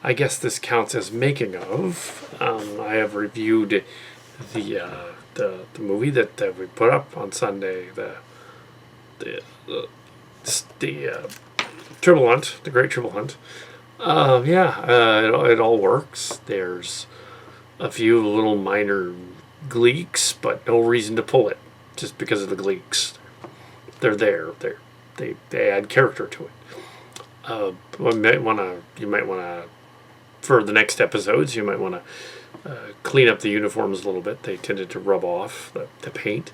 I guess this counts as making of. I have reviewed the movie that we put up on Sunday, the Triple Hunt, the Great Triple Hunt. It all works. There's a few little minor gleeks, but no reason to pull it just because of the gleeks. They're there. They add character to it. You might want to, for the next episodes, you might want to clean up the uniforms a little bit. They tended to rub off the paint.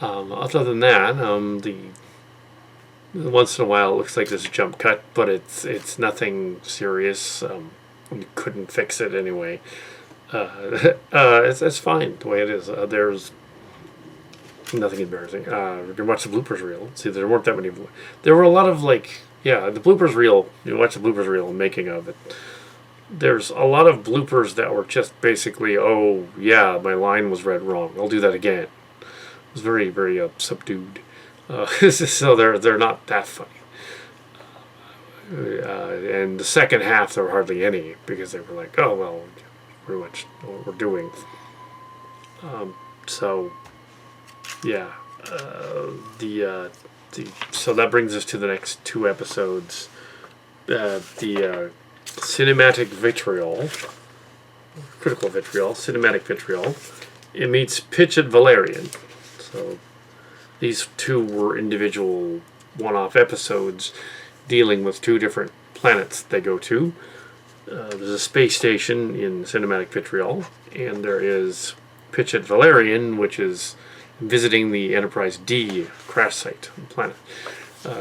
Other than that, once in a while it looks like there's a jump cut, but it's nothing serious. You couldn't fix it anyway. It's fine the way it is. There's nothing embarrassing. You can watch the bloopers reel. See, there weren't that many. There were a lot of the bloopers reel. You watch the bloopers reel and making of it. There's a lot of bloopers that were just basically, oh yeah, my line was read wrong. I'll do that again. It was very, very subdued. So they're not that funny. And the second half there were hardly any because they were like, oh well, pretty much what we're doing. So yeah, so that brings us to the next two episodes. The cinematic vitriol, critical vitriol, cinematic vitriol. It meets pitch at Vellorian. So these two were individual one-off episodes dealing with two different planets they go to. There's a space station in cinematic vitriol, and there is pitch at Vellorian, which is visiting the Enterprise D crash site on the planet,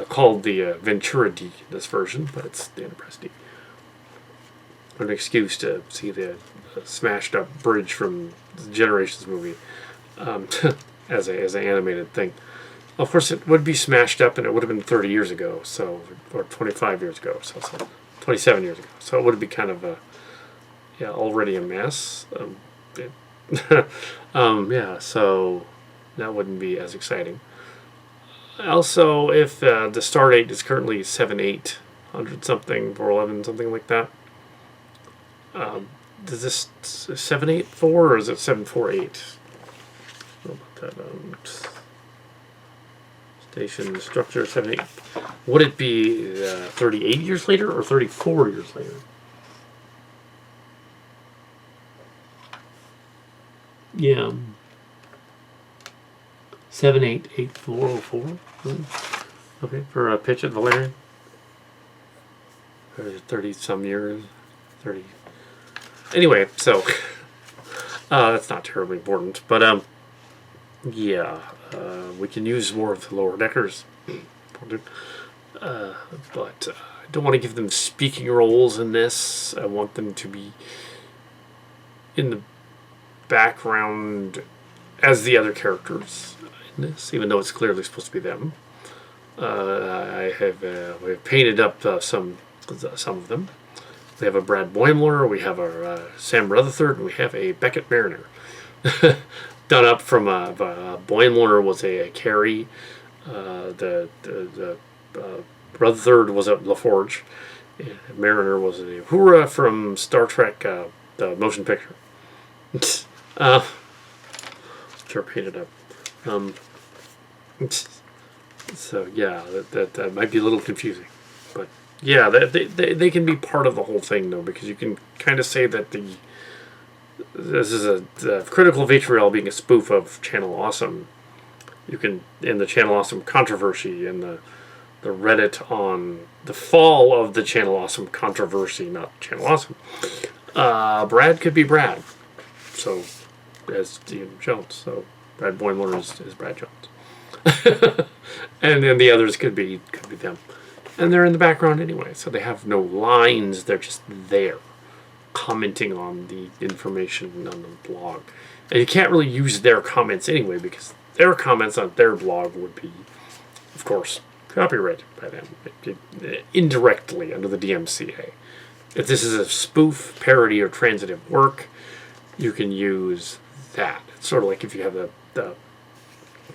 called the Ventura D in this version, but it's the Enterprise D. An excuse to see the smashed up bridge from the Generations movie as an animated thing. Of course, it would be smashed up, and it would have been 30 years ago, or 25 years ago, so 27 years ago. So it would be kind of already a mess. So that wouldn't be as exciting. Also, if the stardate is currently 7800 something, 411 something like that, is this 784 or is it 748? I don't know about that. Station structure 78. Would it be 38 years later or 34 years later? Yeah. 788404. Okay, for a pitch at Vellorian. 30 some years. 30. Anyway, so that's not terribly important, but we can use more of the lower deckers. But I don't want to give them speaking roles in this. I want them to be in the background as the other characters in this, even though it's clearly supposed to be them. We have painted up some of them. We have a Brad Boimler, we have a Sam Rutherford, and we have a Beckett Mariner. Done up from Boimler was a Carey, the Rutherford was a LaForge, and Mariner was a Uhura from Star Trek, the motion picture. Sure, painted up. So yeah, that might be a little confusing, but yeah, they can be part of the whole thing though, because you can kind of say that this is the critical vitriol being a spoof of Channel Awesome. You can, in the Channel Awesome controversy and the Reddit on the fall of the Channel Awesome controversy, not Channel Awesome. Brad could be Brad, so as Steve Jones. So Brad Boimler is Brad Jones, and then the others could be them, and they're in the background anyway, so they have no lines. They're just there, commenting on the information on the blog. And you can't really use their comments anyway, because their comments on their blog would be, of course, copyrighted by them, indirectly under the DMCA. If this is a spoof, parody, or transitive work, you can use that. It's sort of like if you have the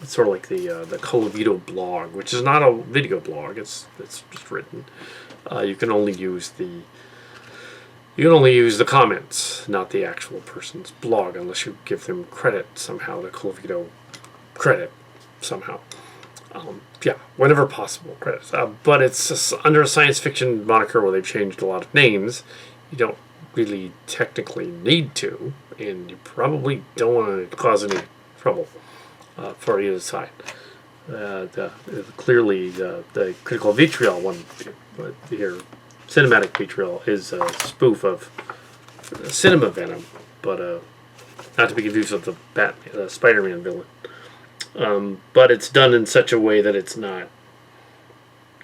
Colavito blog, which is not a video blog, it's just written. You can only use You can only use the comments, not the actual person's blog, unless you give them credit somehow, the Colavito credit somehow. Yeah, whenever possible, credits. But it's just under a science fiction moniker where they've changed a lot of names. You don't really technically need to, and you probably don't want to cause any trouble for either side. Clearly, the Critical Vitriol one here, Cinematic Vitriol, is a spoof of Cinema Venom, but not to be confused with the Spider-Man villain. But it's done in such a way that it's not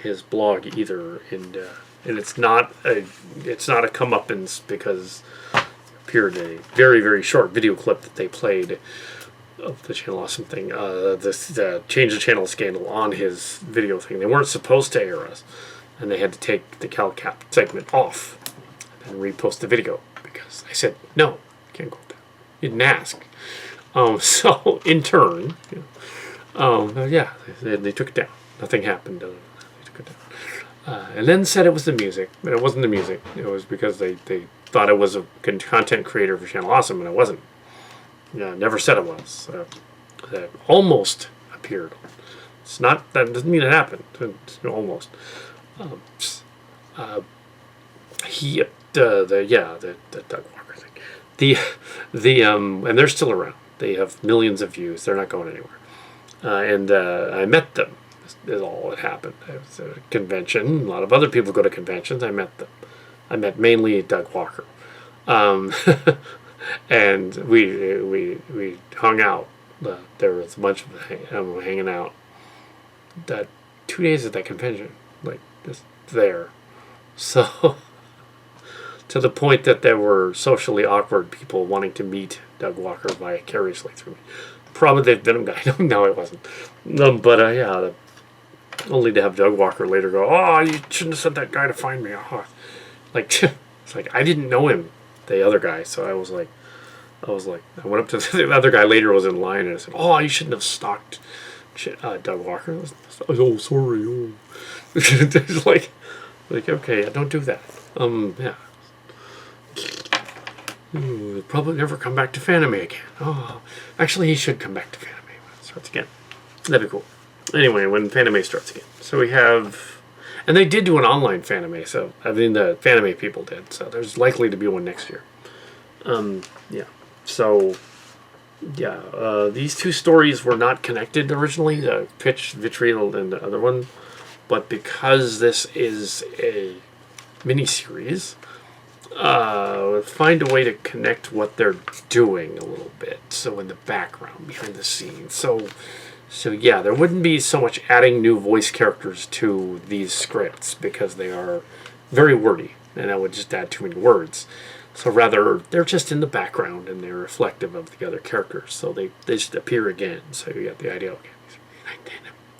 his blog either, and it's not a comeuppance, because it appeared a very, very short video clip that they played of the Channel Awesome thing, the change the channel scandal on his video thing. They weren't supposed to air us, and they had to take the Kal Kar segment off and repost the video because I said no, can't go with that. You didn't ask. So in turn, yeah, they took it down. Nothing happened. They took it down, and then said it was the music, but it wasn't the music. It was because they thought it was a content creator for Channel Awesome, and it wasn't. Yeah, never said it was. That almost appeared. It's not. That doesn't mean it happened. It's almost. The Doug Walker thing. And they're still around. They have millions of views. They're not going anywhere. And I met them. Is all that happened. It was a convention. A lot of other people go to conventions. I met them. I met mainly Doug Walker. And we hung out. There was a bunch of them hanging out. That 2 days at that convention, like just there. So to the point that there were socially awkward people wanting to meet Doug Walker vicariously through me. Probably the Venom guy. No, it wasn't. Yeah. Only to have Doug Walker later go, "Oh, you shouldn't have sent that guy to find me." Oh. Like, it's like I didn't know him, the other guy. So I was like, I went up to the other guy later, was in line, and I said, "Oh, you shouldn't have stalked Doug Walker." I was, "Oh, sorry." Oh. It's like, okay, don't do that. Yeah. He'll probably never come back to Fanime again. Oh, actually, he should come back to Fanime when it starts again. That'd be cool. Anyway, when Fanime starts again. So we have, and they did do an online Fanime. So I mean, the Fanime people did. So there's likely to be one next year. Yeah. So, yeah, these two stories were not connected originally. The Pitch, Vitriol, and the other one, but because this is a miniseries, find a way to connect what they're doing a little bit. So in the background, behind the scenes. So yeah, there wouldn't be so much adding new voice characters to these scripts because they are very wordy, and that would just add too many words. So rather, they're just in the background and they're reflective of the other characters. So they just appear again. So you get the idea. Okay,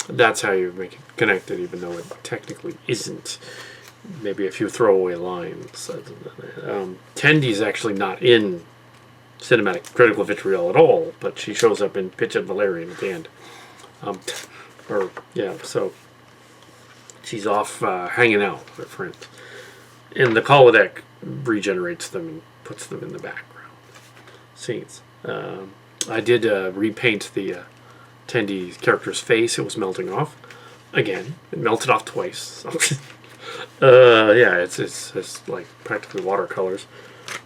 that's how you make it connected, even though it technically isn't. Maybe a few throwaway lines. Tendy's actually not in Cinematic Critical Vitriol at all, but she shows up in Pitch and Vellorian at the end. So she's off hanging out with her friends. And the Holodeck regenerates them and puts them in the background scenes. I did repaint the Tendy character's face. It was melting off again. It melted off twice. Yeah, it's like practically watercolors.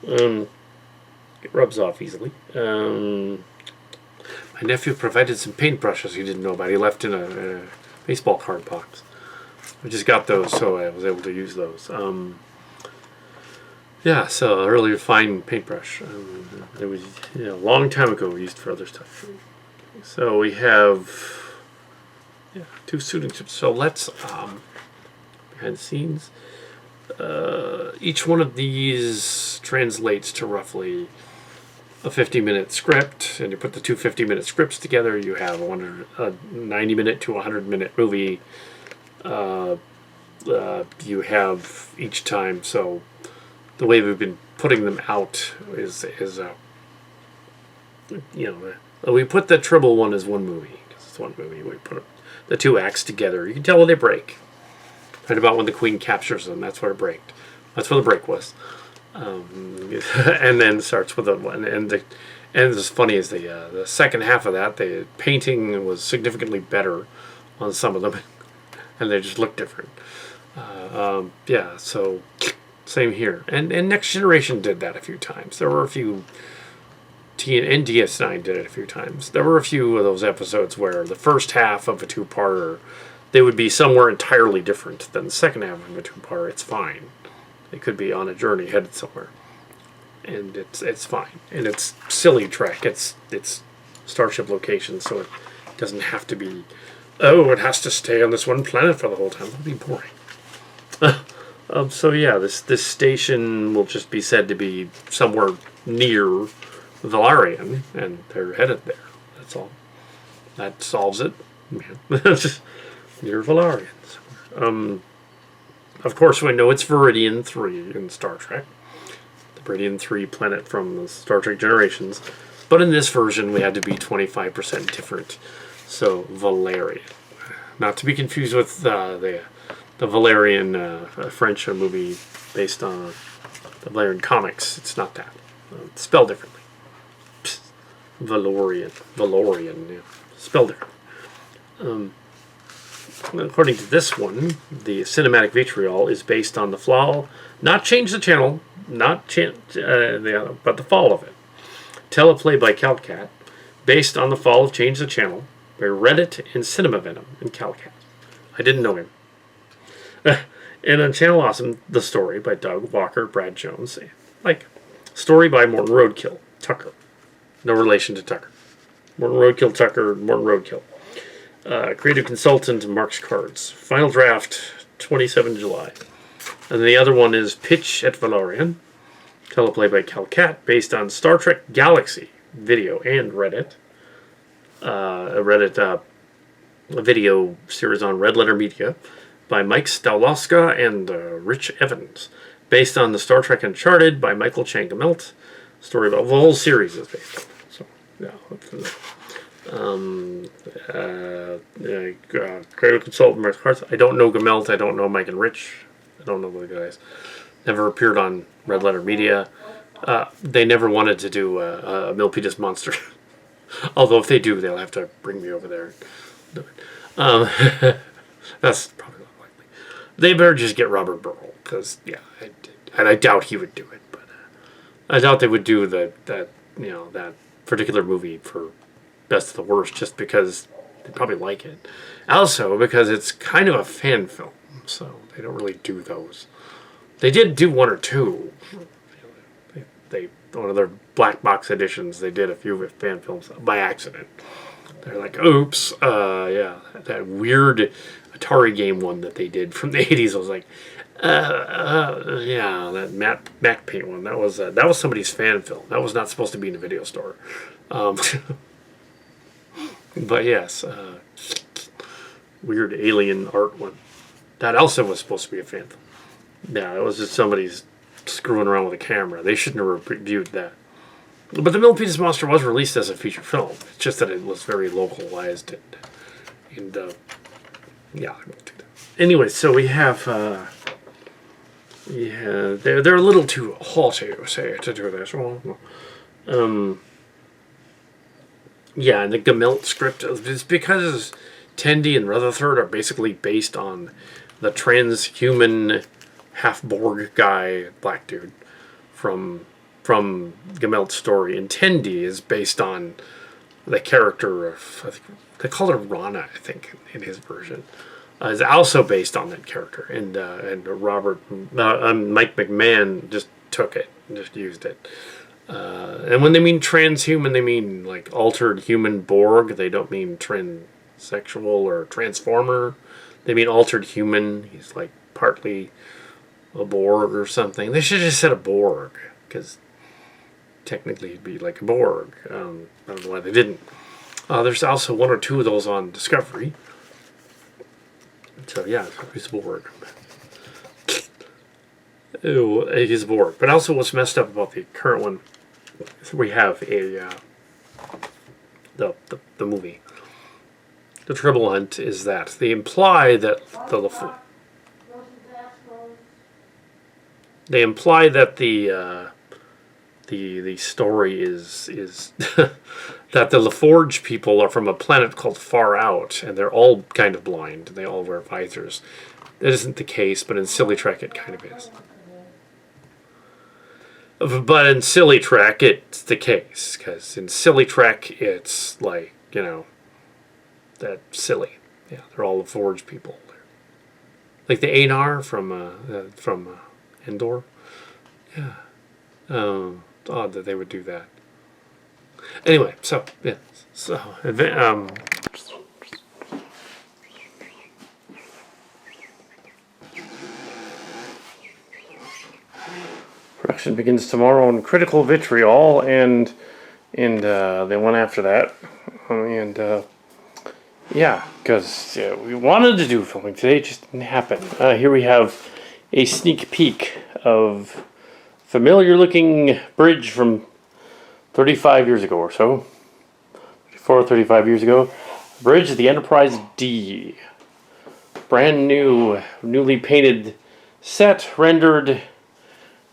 It rubs off easily. My nephew provided some paintbrushes he didn't know about. He left in a baseball card box. I just got those, so I was able to use those. Yeah, so a really fine paintbrush. It was a long time ago we used for other stuff. So we have two shooting ships. So let's behind the scenes. Each one of these translates to roughly a 50-minute script, and you put the two 50-minute scripts together, you have a 90-minute to 100-minute movie. You have each time, so the way we've been putting them out is we put the Tribble one as one movie, because it's one movie. We put the two acts together. You can tell when they break. Right about when the Queen captures them, that's where it breaked. That's where the break was. And then starts with and as funny as the second half of that, the painting was significantly better on some of them, and they just look different. Yeah, so same here. And Next Generation did that a few times. There were a few. And DS9 did it a few times. There were a few of those episodes where the first half of a two-parter, they would be somewhere entirely different than the second half of a two-parter. It's fine. It could be on a journey headed somewhere, and it's fine. And it's silly Trek. It's Starship location, so it doesn't have to be. Oh, it has to stay on this one planet for the whole time. That'd be boring. So yeah, this station will just be said to be somewhere near Vellorian, and they're headed there. That's all. That solves it. Just near Vellorian. Of course, we know it's Viridian 3 in Star Trek. The Viridian 3 planet from the Star Trek Generations. But in this version, we had to be 25% different. So, Vellorian. Not to be confused with the Vellorian French movie based on the Vellorian comics. It's not that. It's spelled differently. Vellorian, yeah. Spelled different. According to this one, the cinematic Vitriol is based on the fall, not change the channel, but the fall of it. Teleplay by Kal Kar, based on the fall of Change the Channel by Reddit and Cinema Venom and Kal Kar. I didn't know him. And on Channel Awesome, The Story by Doug Walker, Brad Jones. Story by Morton Roadkill, Tucker. No relation to Tucker. Morton Roadkill, Tucker, Morton Roadkill. Creative consultant, Mark's Cards. Final draft, 27 July. And the other one is Pitch at Vellorian. Teleplay by Kal Kar, based on Star Trek Galaxy video and Reddit. A video series on Red Letter Media by Mike Stauloska and Rich Evans. Based on the Star Trek Uncharted by Michael Changamelt. Story about the whole series is based on. So, yeah. Creative consultant Mark Cards. I don't know Gamelt. I don't know Mike and Rich. I don't know those guys. Never appeared on Red Letter Media. They never wanted to do a Milpitas Monster. Although if they do, they'll have to bring me over there. That's probably not likely. They better just get Robert Burrell, because and I doubt he would do it. But I doubt they would do that particular movie for Best of the Worst, just because they probably like it. Also, because it's kind of a fan film, so they don't really do those. They did do one or two. They one of their black box editions. They did a few fan films by accident. They're like, oops, that weird Atari game one that they did from the 80s. I was like, that Mac Paint one. That was somebody's fan film. That was not supposed to be in a video store. But yes, weird alien art one. That also was supposed to be a fan film. Yeah, it was just somebody's screwing around with a camera. They shouldn't have reviewed that. But the Milpitas Monster was released as a feature film. It's just that it was very localized and I won't do that. Anyway, so we have they're a little too haughty to do this. And the Gamelt script is because Tendi and Rutherford are basically based on the transhuman half-Borg guy, black dude, from Gamelt's story. And Tendi is based on the character of, they call her Rana, I think, in his version. Is also based on that character. And Mike McMahon just took it and just used it. And when they mean transhuman, they mean like altered human Borg. They don't mean transsexual or transformer. They mean altered human. He's like partly a Borg or something. They should have just said a Borg, because technically he'd be like a Borg. I don't know why they didn't. There's also one or two of those on Discovery. So yeah, he's a Borg. Ew, he's a Borg. But also what's messed up about the current one, we have the movie. The Triple Hunt is that they imply that they imply that the story is that the LaForge people are from a planet called Far Out, and they're all kind of blind. They all wear visors. That isn't the case, but in Silly Trek it kind of is. But in Silly Trek it's the case, because in Silly Trek it's like, that silly. Yeah, they're all LaForge people. Like the Anar from Endor. Yeah. It's odd that they would do that. Anyway, so yeah, production begins tomorrow on Critical Vitriol, and they went after that, yeah, because we wanted to do filming today, it just didn't happen. Here we have a sneak peek of familiar-looking bridge from 35 years ago or so. 34 or 35 years ago. Bridge of the Enterprise D. Brand new, newly painted set, rendered.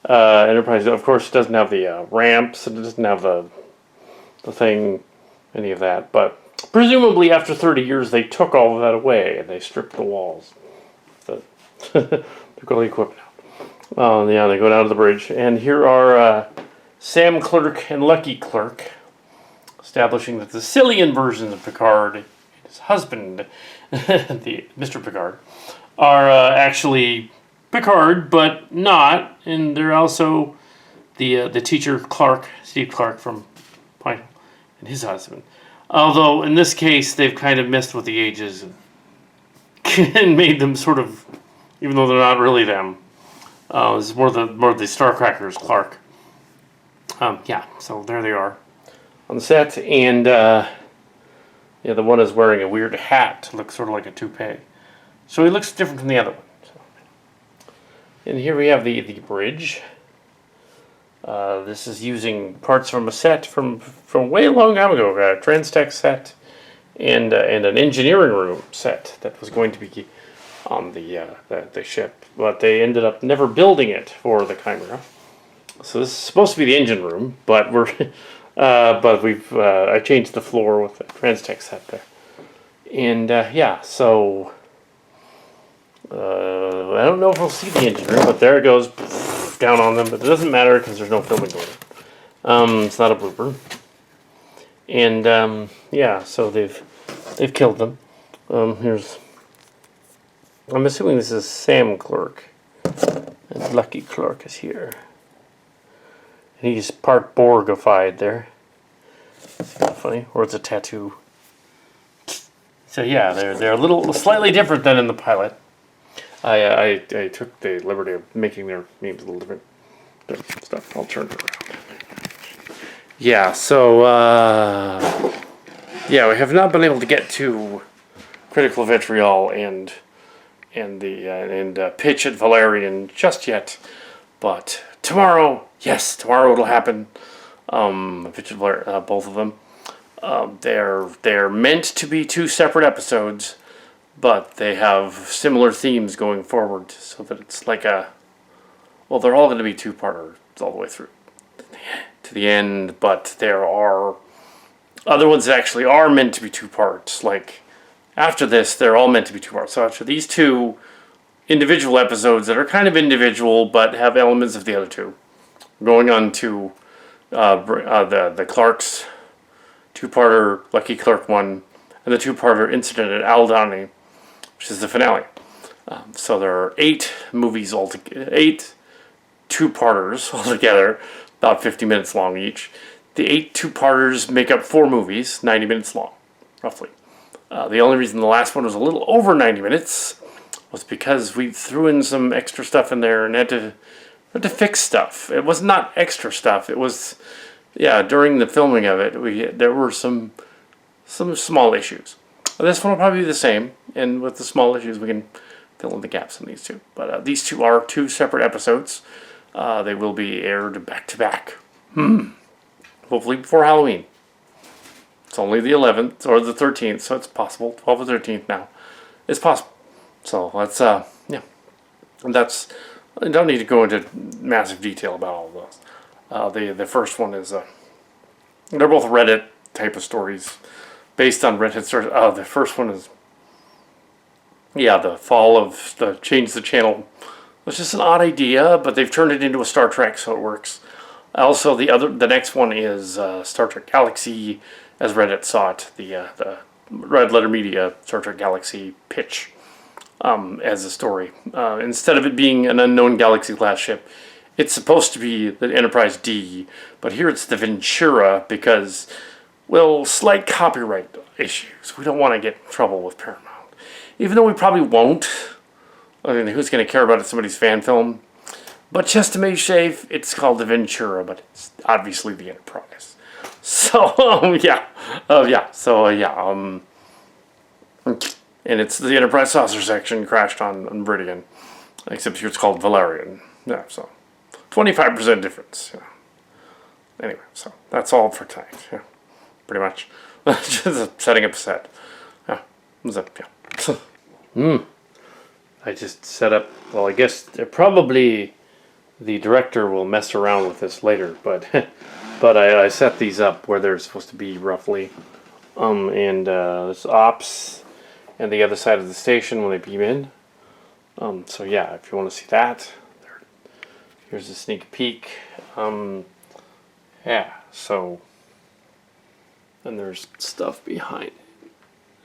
Enterprise, of course, doesn't have the ramps, and it doesn't have the thing, any of that. But presumably after 30 years, they took all of that away, and they stripped the walls. Took all the equipment out. Yeah, they go down to the bridge, and here are Sam Clerk and Lucky Clerk, establishing that the Sillian version of Picard and his husband, Mr. Picard, are actually Picard, but not, and they're also the teacher Clark, Steve Clark from Pine, and his husband. Although in this case, they've kind of messed with the ages and made them sort of, even though they're not really them. It's more the Starcrackers Clark. Yeah, so there they are on the set, and the one is wearing a weird hat, looks sort of like a toupee. So he looks different from the other one. So. And here we have the bridge. This is using parts from a set from way long time ago, a Transtech set, and an engineering room set that was going to be on the ship, but they ended up never building it for the Chimera. So this is supposed to be the engine room, but I changed the floor with the Transtech set there, and yeah, so I don't know if we'll see the engine room, but there it goes down on them. But it doesn't matter because there's no filming going on. It's not a blooper, and yeah, so they've killed them. I'm assuming this is Sam Clerk, and Lucky Clerk is here. And he's part Borgified there. It's kind of funny, or it's a tattoo. So yeah, they're a little slightly different than in the pilot. I took the liberty of making their names a little different. Stuff. I'll turn it around. Yeah. So yeah, we have not been able to get to Critical Vitriol and pitch at Vellorian just yet, but tomorrow, yes, tomorrow it'll happen. Pitch at Vellorian, both of them. They're meant to be two separate episodes, but they have similar themes going forward, so that it's like they're all going to be two-parters all the way through to the end. But there are other ones that actually are meant to be two parts, like. After this, they're all meant to be two parts. So after these two individual episodes that are kind of individual but have elements of the other two, going on to the Clark's two-parter Lucky Clerk 1 and the two-parter Incident at Aldhani, which is the finale. So there are 8 movies altogether, 8 two-parters altogether, about 50 minutes long each. The 8 two-parters make up 4 movies, 90 minutes long, roughly. The only reason the last one was a little over 90 minutes was because we threw in some extra stuff in there and had to fix stuff. It was not extra stuff. It was, during the filming of it, there were some small issues. This one will probably be the same, and with the small issues, we can fill in the gaps on these two. But these two are 2 separate episodes. They will be aired back to back. Hopefully before Halloween. It's only the 11th or the 13th, so it's possible. 12th or 13th now. It's possible. So let's, and that's I don't need to go into massive detail about all of those. The first one is they're both Reddit type of stories based on Reddit stories. The first one is the fall of the change the channel. It's just an odd idea, but they've turned it into a Star Trek, so it works. Also, the next one is Star Trek Galaxy, as Reddit saw it. The Red Letter Media Star Trek Galaxy pitch as a story. Instead of it being an unknown Galaxy-class ship, it's supposed to be the Enterprise D, but here it's the Ventura because, well, slight copyright issues. We don't want to get in trouble with Paramount. Even though we probably won't. I mean, who's going to care about it? Somebody's fan film. But just to make safe, it's called the Ventura, but it's obviously the Enterprise. So, and it's the Enterprise saucer section crashed on Viridian. Except here it's called Vellorian. Yeah, so 25% difference. Yeah. Anyway, so that's all for tonight. Yeah, pretty much. Just setting up a set. Yeah, I just set up. Well, I guess probably the director will mess around with this later, but I set these up where they're supposed to be roughly. And this ops and the other side of the station when they beam in. So yeah, if you want to see that, here's a sneak peek. Yeah, so and there's stuff behind it.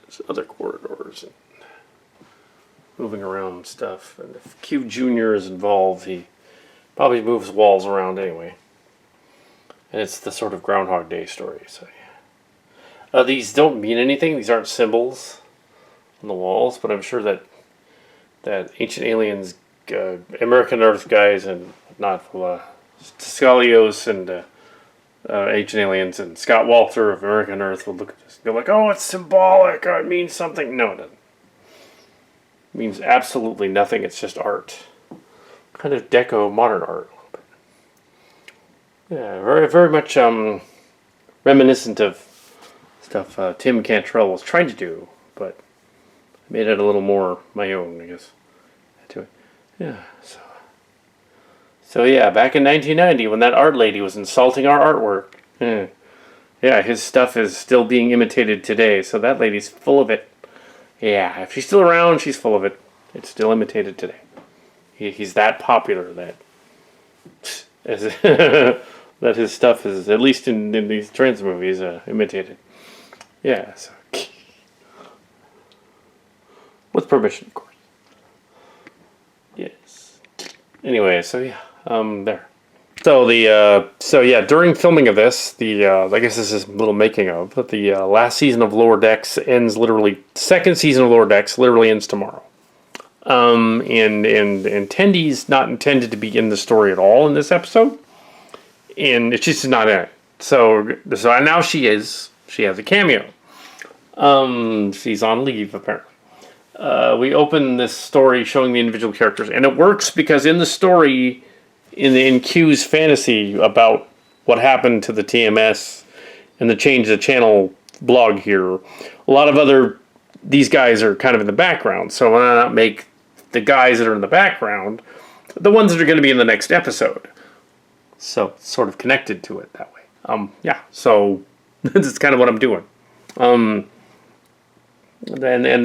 There's other corridors and moving around stuff. And if Q Jr. is involved, he probably moves walls around anyway. And it's the sort of Groundhog Day story. So yeah, these don't mean anything. These aren't symbols on the walls, but I'm sure that Ancient Aliens, American Earth guys, and not Scalios and Ancient Aliens and Scott Walter of American Earth will look at this and go like, "Oh, it's symbolic. Or it means something." No, it doesn't. It means absolutely nothing. It's just art, kind of deco modern art. Yeah, very very much reminiscent of stuff Tim Cantrell was trying to do, but I made it a little more my own, I guess. To it. Yeah, so yeah, back in 1990 when that art lady was insulting our artwork. Yeah, his stuff is still being imitated today, so that lady's full of it. Yeah, if she's still around, she's full of it. It's still imitated today. He's that popular that that his stuff is, at least in these trans movies, imitated. Yeah, so with permission, of course. Yes. Anyway, so yeah, there. So during filming of this, I guess this is a little making of, but the last season of Lower Decks ends literally. Second season of Lower Decks literally ends tomorrow. And Tendy's not intended to be in the story at all in this episode, and it's just not in it. So now she is. She has a cameo. She's on leave apparently. We open this story showing the individual characters, and it works because in the story, in Q's fantasy about what happened to the TMS and the Change the Channel blog here, a lot of these guys are kind of in the background, so why not make the guys that are in the background the ones that are going to be in the next episode? So it's sort of connected to it that way. Yeah, so this is kind of what I'm doing. And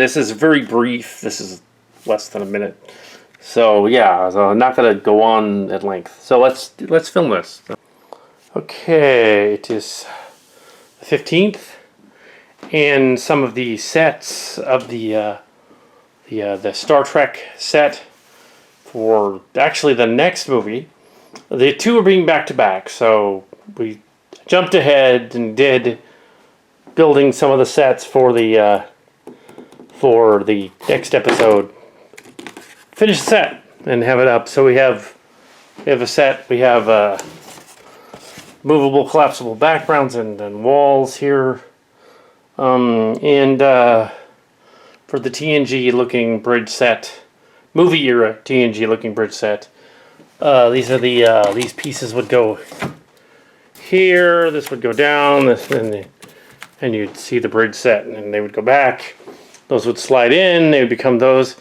this is very brief. This is less than a minute. So yeah, so I'm not going to go on at length. So let's film this. Okay, it is the 15th, and some of the sets of the Star Trek set for actually the next movie. The two are being back to back, so we jumped ahead and did building some of the sets for the next episode. Finish the set and have it up. So we have a set. We have movable, collapsible backgrounds and walls here, and for the TNG looking bridge set, movie era TNG looking bridge set. These are these pieces would go here. This would go down. And you'd see the bridge set, and they would go back. Those would slide in. They would become those.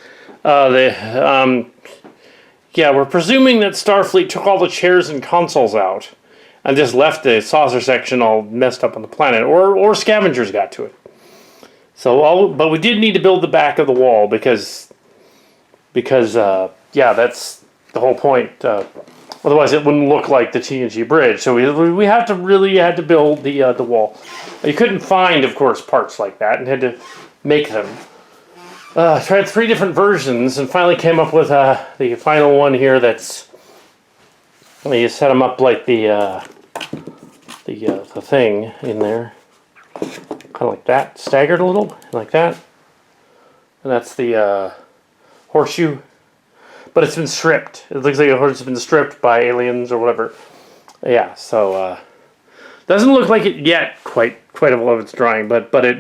You yeah, we're presuming that Starfleet took all the chairs and consoles out and just left the saucer section all messed up on the planet, or scavengers got to it. So, but we did need to build the back of the wall because yeah, that's the whole point. Otherwise, it wouldn't look like the TNG bridge. So we had to build the wall. You couldn't find, of course, parts like that, and had to make them. Tried 3 different versions, and finally came up with the final one here. That's you set them up like the thing in there, kind of like that, staggered a little, like that, and that's the horseshoe. But it's been stripped. It looks like it's been stripped by aliens or whatever. Yeah, so doesn't look like it yet. Quite a lot of it's drying, but it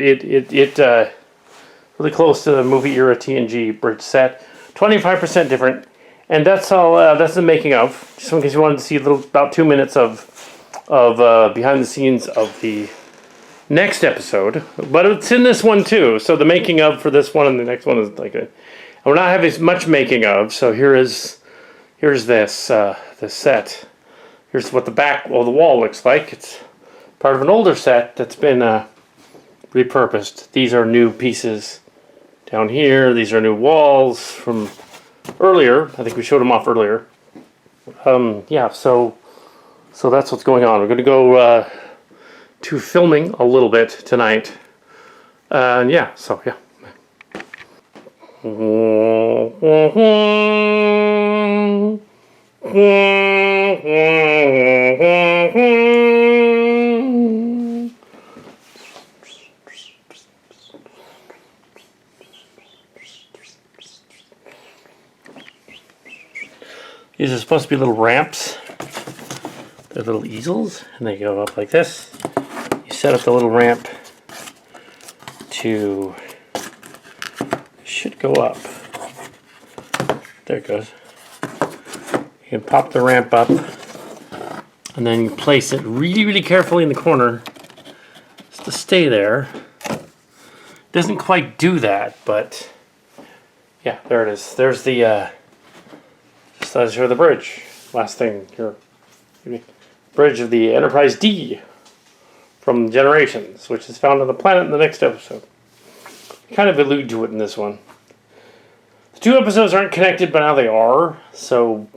really close to the movie era TNG bridge set. 25% different, and that's all. That's the making of. Just in case you wanted to see about 2 minutes of behind the scenes of the next episode. But it's in this one too. So the making of for this one and the next one is like a. We're not having as much making of, so here's this set. Here's what the back of the wall looks like. It's part of an older set that's been repurposed. These are new pieces down here. These are new walls from earlier. I think we showed them off earlier. Yeah, so that's what's going on. We're going to go to filming a little bit tonight. Yeah, so yeah. These are supposed to be little ramps. They're little easels, and they go up like this. You set up the little ramp to... should go up. There it goes. You can pop the ramp up, and then you place it really, really carefully in the corner just to stay there. Doesn't quite do that, but yeah, there it is. There's the just as here the bridge. Last thing here, bridge of the Enterprise D from Generations, which is found on the planet in the next episode. Kind of allude to it in this one. The 2 episodes aren't connected, but now they are. So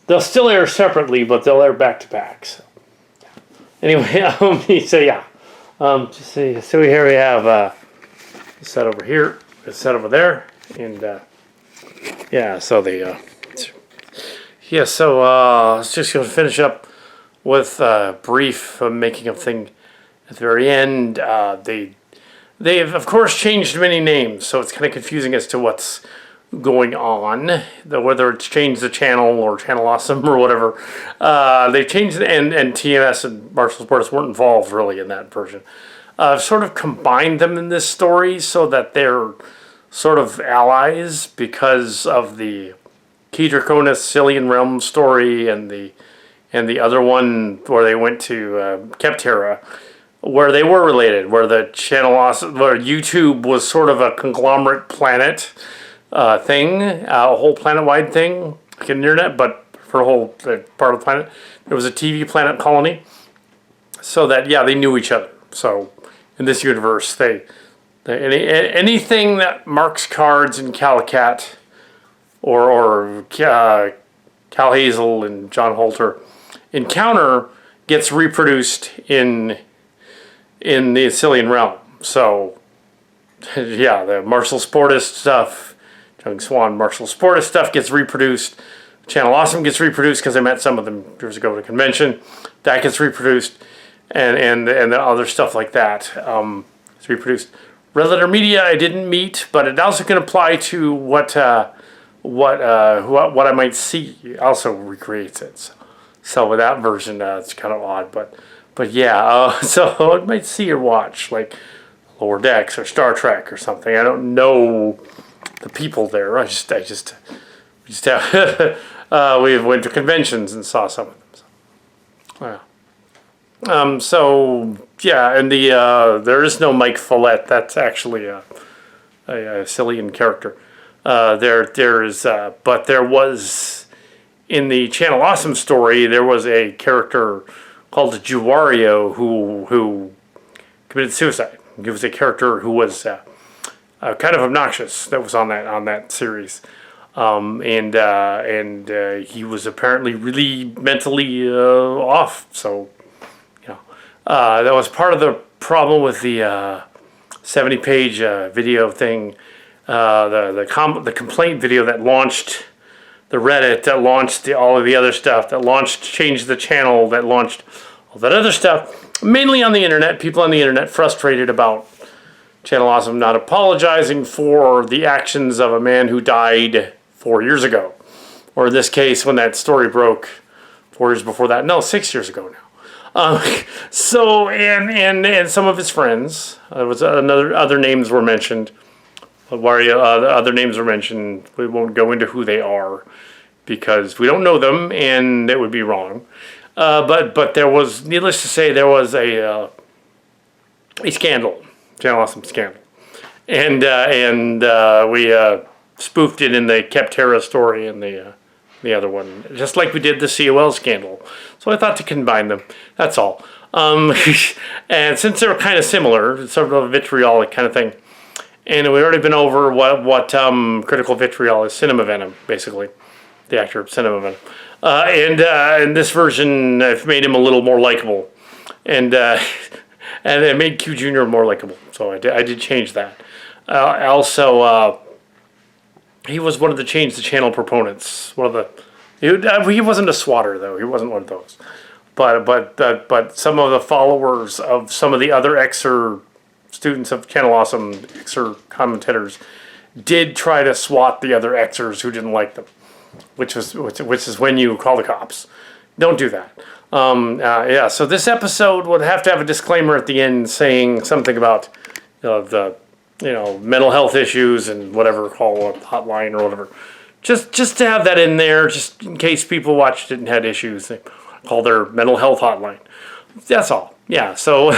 they'll still air separately, but they'll air back to back. So anyway, so yeah, just so here we have a set over here, a set over there, and yeah. So the yeah. So let's just go finish up with a brief making of thing at the very end. They have, of course, changed many names, so it's kind of confusing as to what's going on, whether it's changed the channel or Channel Awesome or whatever. They've changed, and TMS and Marshall Sports weren't involved really in that version. Sort of combined them in this story so that they're sort of allies because of the Key-Draconis Sillian realm story and the other one where they went to Keptera, where they were related, where the Channel Awesome, where YouTube was sort of a conglomerate planet thing, a whole planet-wide thing, like an internet, but for a whole part of the planet. There was a TV planet colony, so that, yeah, they knew each other. So in this universe, anything that Mark's cards and Calicat or Cal Hazel and John Holter encounter gets reproduced in the Sillian realm. So yeah, the Marshall Sportist stuff, Jung Swan Marshall Sportist stuff gets reproduced. Channel Awesome gets reproduced because I met some of them years ago at a convention. That gets reproduced, and the other stuff like that is reproduced. Red Letter Media I didn't meet, but it also can apply to what I might see. Also recreates it. So with that version, it's kind of odd, but yeah. So I might see or watch like Lower Decks or Star Trek or something. I don't know the people there. I just have, we went to conventions and saw some of them. So, yeah. So yeah, and there is no Mike Follett. That's actually a Sillian character. There is, but there was in the Channel Awesome story, there was a character called Juwario who committed suicide. He was a character who was kind of obnoxious that was on that series, and he was apparently really mentally off. So, that was part of the problem with the 70-page video thing, the complaint video that launched the Reddit, that launched all of the other stuff, changed the channel, that launched all that other stuff, mainly on the internet. People on the internet frustrated about Channel Awesome not apologizing for the actions of a man who died 4 years ago. Or in this case, when that story broke 4 years before that. No, 6 years ago now. So, and some of his friends, other names were mentioned. Other names were mentioned. We won't go into who they are because we don't know them, and it would be wrong. But there was, needless to say, there was a scandal, Channel Awesome scandal, and we spoofed it in the Keptera story and the other one, just like we did the COL scandal. So I thought to combine them. That's all. And since they were kind of similar, sort of a vitriolic kind of thing. And we've already been over what critical vitriol is. Cinema Venom, basically. The actor of Cinema Venom. And this version, I've made him a little more likable. And it made Q Jr. more likable. So I did change that. Also, he was one of the change the channel proponents. He wasn't a swatter, though. He wasn't one of those. But some of the followers of some of the other Xer students of Channel Awesome, Xer commentators, did try to swat the other Xers who didn't like them, which is when you call the cops. Don't do that. So this episode would have to have a disclaimer at the end saying something about the mental health issues and whatever, call a hotline or whatever. Just to have that in there, just in case people watched it and had issues, they call their mental health hotline. That's all. Yeah. So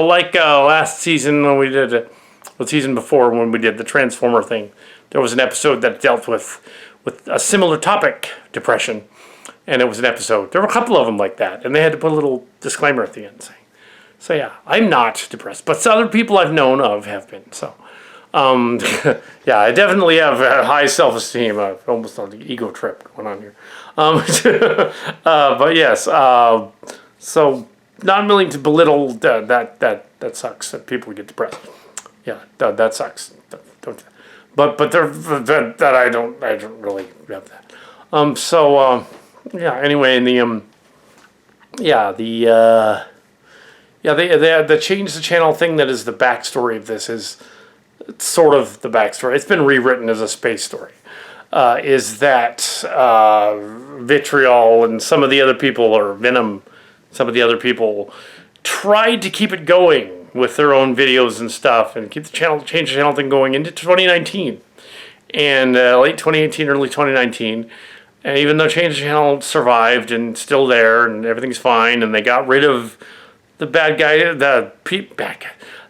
like last season when we did the season before when we did the Transformer thing, there was an episode that dealt with a similar topic, depression, and it was an episode. There were a couple of them like that, and they had to put a little disclaimer at the end saying. So yeah, I'm not depressed, but other people I've known of have been. So, yeah, I definitely have a high self-esteem. Almost on the ego trip going on here. But yes, so not willing to belittle that sucks that people get depressed. Yeah, that sucks. Don't. But that I don't really have that. So yeah. Anyway, in the the change the channel thing that is the backstory of this is sort of the backstory. It's been rewritten as a space story. Is that Vitriol and some of the other people, or Venom, some of the other people, tried to keep it going with their own videos and stuff and keep the change the channel thing going into 2019. And late 2018, early 2019. And even though Change the Channel survived and still there and everything's fine, and they got rid of the bad guy,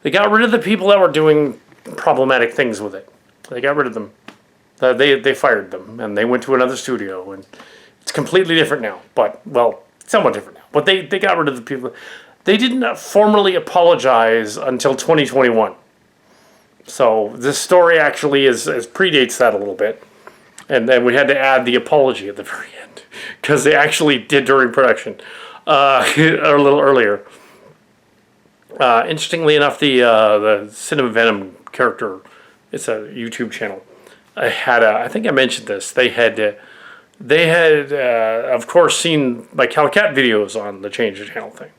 they got rid of the people that were doing problematic things with it. They got rid of them. They fired them, and they went to another studio, and it's completely different now. But, well, somewhat different now. But they got rid of the people. They didn't formally apologize until 2021. So this story actually predates that a little bit. And then we had to add the apology at the very end, because they actually did during production a little earlier. Interestingly enough, the Cinema Venom character, it's a YouTube channel. I think I mentioned this. They had of course seen my Kal Kar videos on the Change the Channel thing,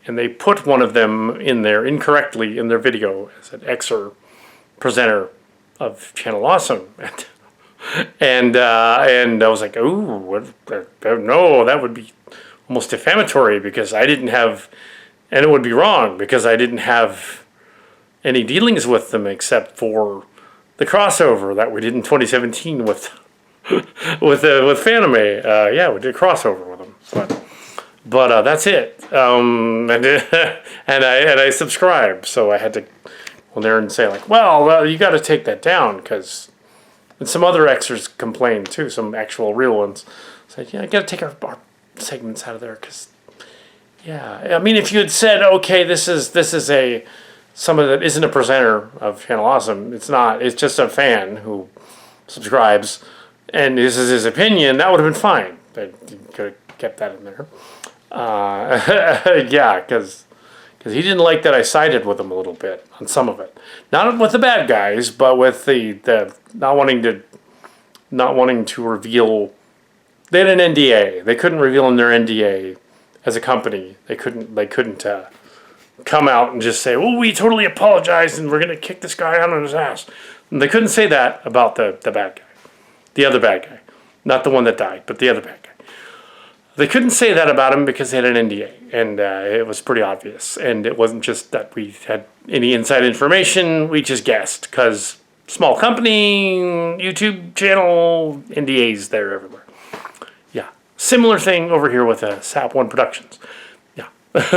and they put one of them in there incorrectly in their video as an Xer presenter of Channel Awesome, and I was like, ooh, no, that would be almost defamatory because I didn't have. And it would be wrong because I didn't have any dealings with them except for the crossover that we did in 2017 with Fanime. Yeah, we did a crossover with them, but that's it. And I subscribed, so I had to go there and say like, well, you got to take that down because And some other extras complained too, some actual real ones. Said, yeah, I got to take our segments out of there because, yeah. I mean, if you had said, okay, this is someone that isn't a presenter of Channel Awesome, it's not. It's just a fan who subscribes, and this is his opinion. That would have been fine. They could have kept that in there. Yeah, because he didn't like that I sided with him a little bit on some of it. Not with the bad guys, but with the not wanting to reveal. They had an NDA. They couldn't reveal in their NDA as a company. They couldn't come out and just say, "Well, we totally apologize and we're gonna kick this guy out on his ass." And they couldn't say that about the bad guy, the other bad guy, not the one that died, but the other bad guy. They couldn't say that about him because they had an NDA, and it was pretty obvious. And it wasn't just that we had any inside information; we just guessed because small company, YouTube channel, NDAs there everywhere. Yeah, similar thing over here with SAP One Productions. Yeah,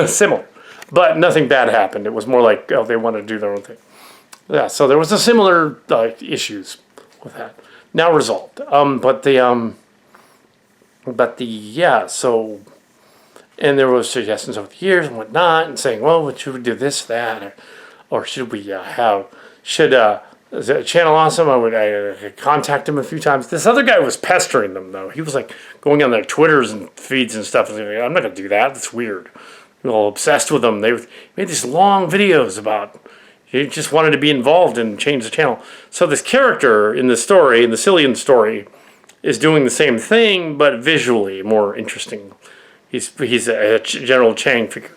similar, but nothing bad happened. It was more like they wanted to do their own thing. Yeah, so there was a similar issues with that. Now resolved. So, and there was suggestions over the years and whatnot, and saying, well, should we do this, that, or should we Channel Awesome? I contact him a few times. This other guy was pestering them, though. He was like going on their Twitters and feeds and stuff. And like, I'm not going to do that. That's weird. All obsessed with them. They made these long videos about he just wanted to be involved and change the channel. So this character in the story, in the Sillian story, is doing the same thing, but visually more interesting. He's a General Chang figure,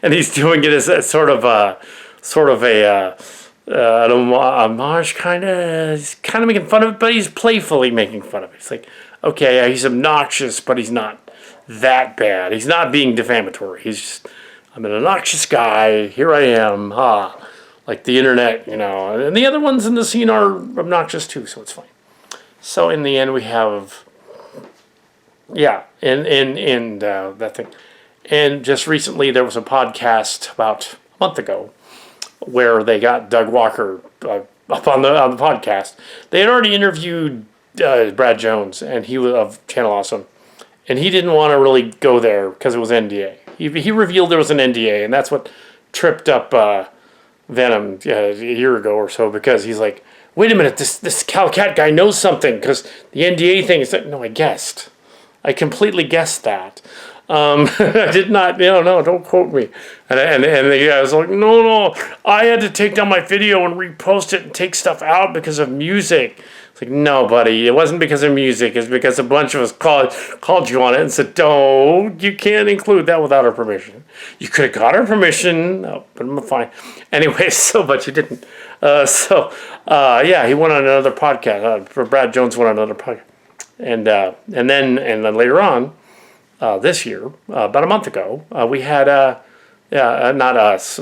and he's doing it as a sort of a an homage kind of. He's kind of making fun of it, but he's playfully making fun of it. It's like, okay, he's obnoxious, but he's not that bad. He's not being defamatory. He's just, I'm an obnoxious guy. Here I am. Like the internet, and the other ones in the scene are obnoxious too, so it's fine. So in the end, we have, and that thing. And just recently, there was a podcast about a month ago where they got Doug Walker up on the podcast. They had already interviewed Brad Jones, and he was of Channel Awesome, and he didn't want to really go there because it was NDA. He revealed there was an NDA, and that's what tripped up Venom a year ago or so, because he's like, wait a minute, this Kal Kar guy knows something, because the NDA thing is that, no, I guessed. I completely guessed that. I did not, no, don't quote me. And the guy was like, no, I had to take down my video and repost it and take stuff out because of music. It's like, no, buddy, it wasn't because of music. It's because a bunch of us called you on it and said, no, you can't include that without our permission. You could have got our permission, but I'm fine. Anyway, but you didn't. He went on another podcast. Brad Jones went on another podcast. And then later on, this year, about a month ago, we had, not us,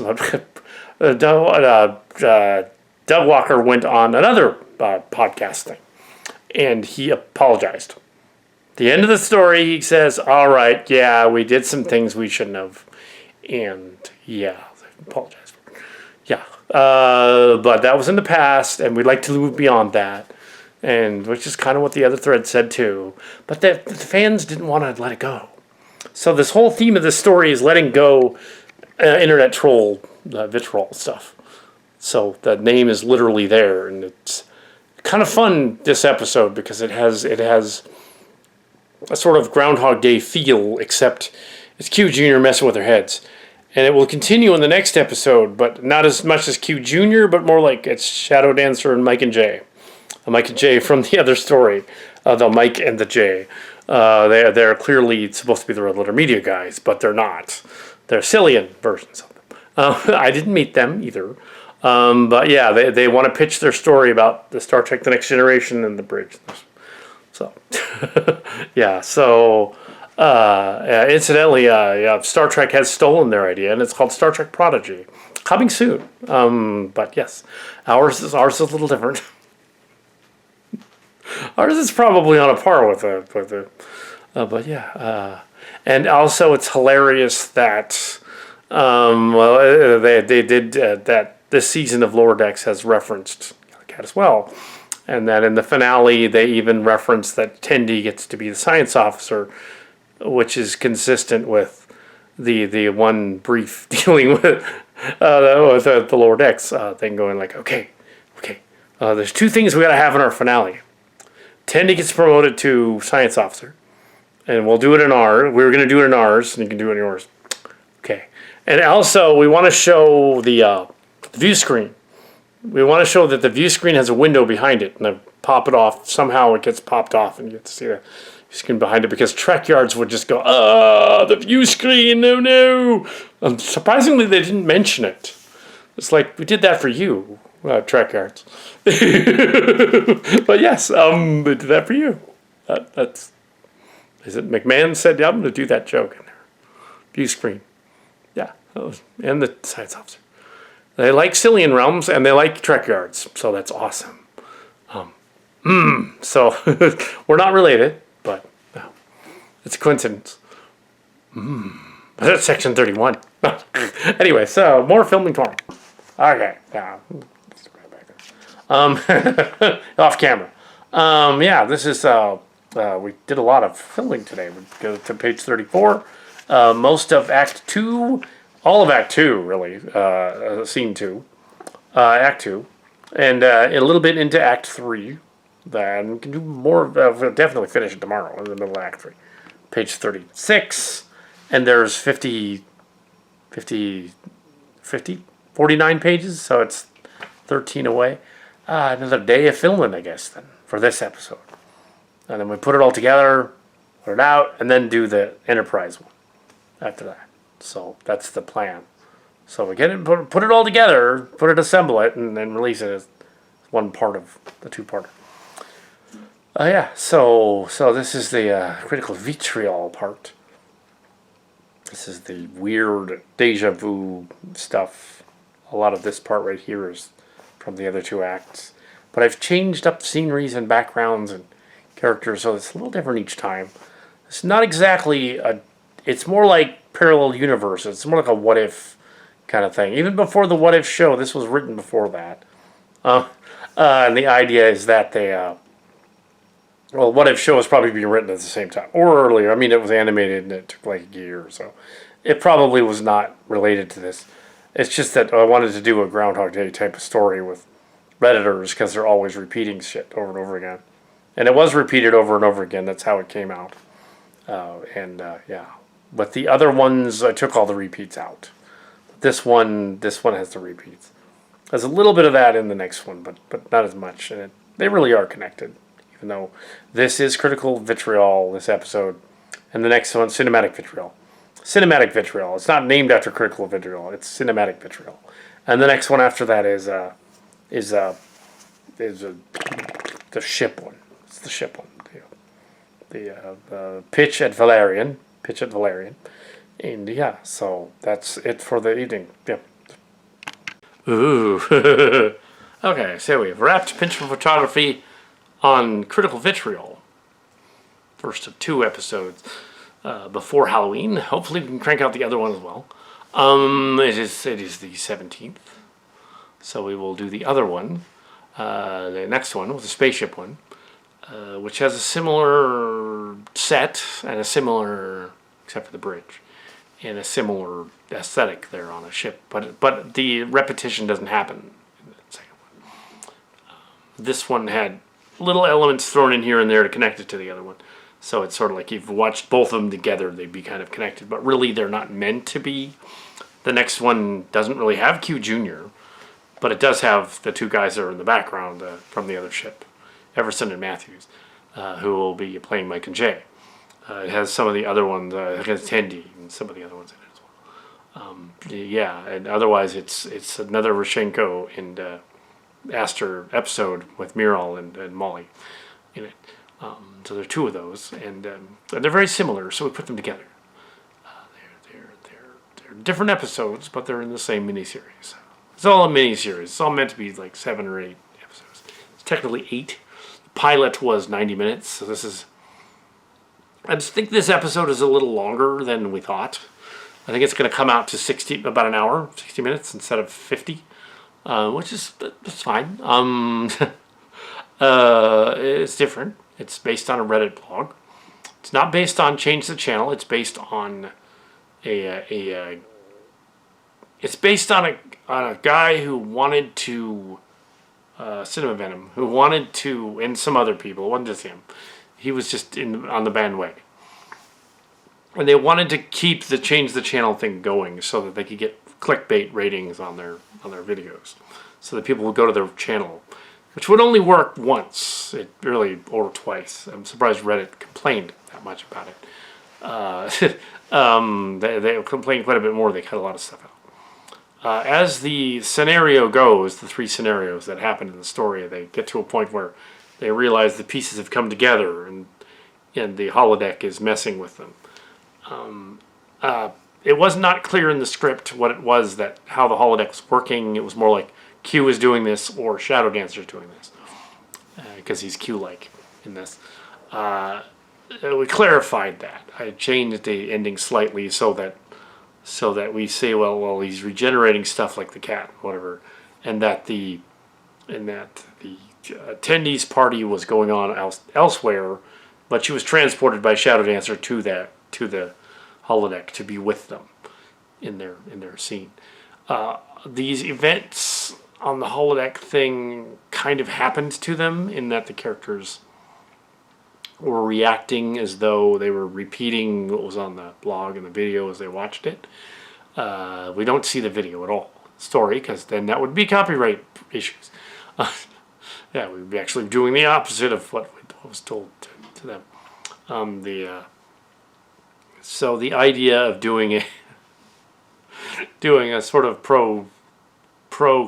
Doug Walker went on another podcast thing, and he apologized. At the end of the story, he says, all right, yeah, we did some things we shouldn't have, and I apologize for it. Yeah, but that was in the past, and we'd like to move beyond that, and which is kind of what the other thread said too, but the fans didn't want to let it go. So this whole theme of this story is letting go internet troll vitriol stuff. So the name is literally there, and it's kind of fun this episode because it has a sort of Groundhog Day feel, except it's Q Jr. messing with their heads. And it will continue in the next episode, but not as much as Q Jr., but more like it's Shadow Dancer and Mike and Jay. Mike and Jay from the other story, the Mike and the Jay. They're clearly supposed to be the Red Letter Media guys, but they're not. They're Sillian versions of them. I didn't meet them either. But yeah, they want to pitch their story about the Star Trek The Next Generation and the bridge. So, yeah, so, incidentally, Star Trek has stolen their idea, and it's called Star Trek Prodigy. Coming soon. But yes, ours is a little different. Ours is probably on a par with but yeah. And also it's hilarious that, they did that this season of Lower Decks has referenced Kal Kar as well. And that in the finale, they even reference that Tendi gets to be the science officer, which is consistent with the one brief dealing with the Lower Decks thing going like, okay, there's two things we got to have in our finale. Tendi gets promoted to science officer, and we'll do it in ours. We were going to do it in ours, and you can do it in yours. Okay. And also, we want to show the view screen. We want to show that the view screen has a window behind it, and then pop it off. Somehow it gets popped off, and you get to see the screen behind it, because Trek Yards would just go, the view screen, no. Surprisingly, they didn't mention it. It's like, we did that for you, Trek Yards. But yes, they did that for you. That's, is it McMahon said, yeah, I'm going to do that joke in there. View screen. Yeah, and the science officer. They like Sillian realms, and they like Trek Yards, so that's awesome. So, we're not related, but it's a coincidence. That's section 31. Anyway, so, more filming tomorrow. Okay, off camera. Yeah, this is, we did a lot of filming today. We go to page 34. Most of Act 2, all of Act 2, really, Scene 2, Act 2, and a little bit into Act 3. Then we can do more, we'll definitely finish it tomorrow in the middle of Act 3. Page 36, and there's 49 pages, so it's 13 away. Another day of filming, I guess, then, for this episode. And then we put it all together, put it out, and then do the Enterprise one after that. So that's the plan. So we get it, put it all together, assemble it, and then release it as one part of the two-parter. Yeah, so this is the critical vitriol part. This is the weird deja vu stuff. A lot of this part right here is from the other two acts. But I've changed up sceneries and backgrounds and characters, so it's a little different each time. It's not exactly it's more like parallel universes. It's more like a what if kind of thing. Even before the what if show, this was written before that. And the idea is that they, what if show was probably being written at the same time. Or earlier. I mean, it was animated and it took like a year or so. It probably was not related to this. It's just that I wanted to do a Groundhog Day type of story with Redditors, because they're always repeating shit over and over again. And it was repeated over and over again. That's how it came out. Yeah. But the other ones, I took all the repeats out. This one has the repeats. There's a little bit of that in the next one, but not as much. And they really are connected. Even though this is critical vitriol, this episode. And the next one, cinematic vitriol. Cinematic vitriol. It's not named after critical vitriol. It's cinematic vitriol. And the next one after that is the ship one. It's the ship one. The pitch at Vellorian. And yeah, so that's it for the evening. Yeah. Ooh. Okay, so we've wrapped Pinch of Photography on critical vitriol. First of 2 episodes before Halloween. Hopefully we can crank out the other one as well. It is the 17th. So we will do the other one. The next one was the spaceship one. Which has a similar set and a similar, except for the bridge, and a similar aesthetic there on a ship. But the repetition doesn't happen in the second one. This one had little elements thrown in here and there to connect it to the other one. So it's sort of like you've watched both of them together, they'd be kind of connected. But really, they're not meant to be. The next one doesn't really have Q Jr., but it does have the 2 guys that are in the background from the other ship. Everson and Matthews, who will be playing Mike and Jay. It has some of the other ones, it has Tendi and some of the other ones in it as well. Yeah, and otherwise it's another Rashenko and Aster episode with Miral and Molly in it. So there are 2 of those, and they're very similar, so we put them together. They're different episodes, but they're in the same miniseries. It's all a miniseries. It's all meant to be like 7 or 8 episodes. It's technically 8. Pilot was 90 minutes, so this is... I just think this episode is a little longer than we thought. I think it's going to come out to about an hour, 60 minutes instead of 50, which is that's fine. It's different. It's based on a Reddit blog. It's not based on Change the Channel. It's based on it's based on a guy who wanted to Cinema Venom, who wanted to, and some other people. It wasn't just him. He was just on the bandwagon, and they wanted to keep the Change the Channel thing going so that they could get clickbait ratings on their videos, so that people would go to their channel, which would only work once. It really, or twice. I'm surprised Reddit complained that much about it. They complained quite a bit more. They cut a lot of stuff out. As the scenario goes, the 3 scenarios that happen in the story, they get to a point where they realize the pieces have come together, and the holodeck is messing with them. It was not clear in the script what it was how the holodeck was working. It was more like Q is doing this or Shadow Dancer is doing this, because he's Q-like in this. We clarified that. I changed the ending slightly so that we say, well, he's regenerating stuff like the cat, whatever, and that the attendees party was going on elsewhere, but she was transported by Shadow Dancer to the holodeck to be with them in their scene. These events on the holodeck thing kind of happened to them in that the characters were reacting as though they were repeating what was on the blog and the video as they watched it. We don't see the video at all, story, because then that would be copyright issues. Yeah, we'd be actually doing the opposite of what was told to them. So the idea of doing a sort of pro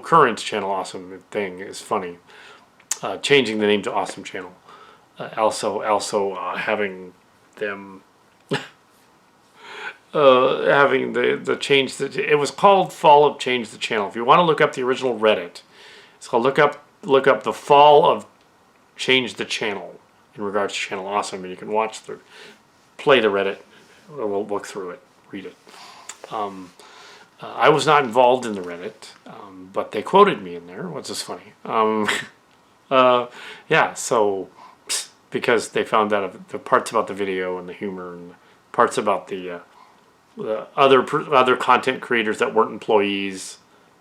current channel awesome thing is funny. Changing the name to Awesome Channel. Also having them having the change it was called Fall of Change the Channel. If you want to look up the original Reddit, it's called look up the Fall of Change the Channel in regards to Channel Awesome, and you can play the Reddit. We'll look through it, read it. I was not involved in the Reddit, but they quoted me in there, which is funny. Yeah, so because they found out the parts about the video and the humor and parts about the other content creators that weren't employees.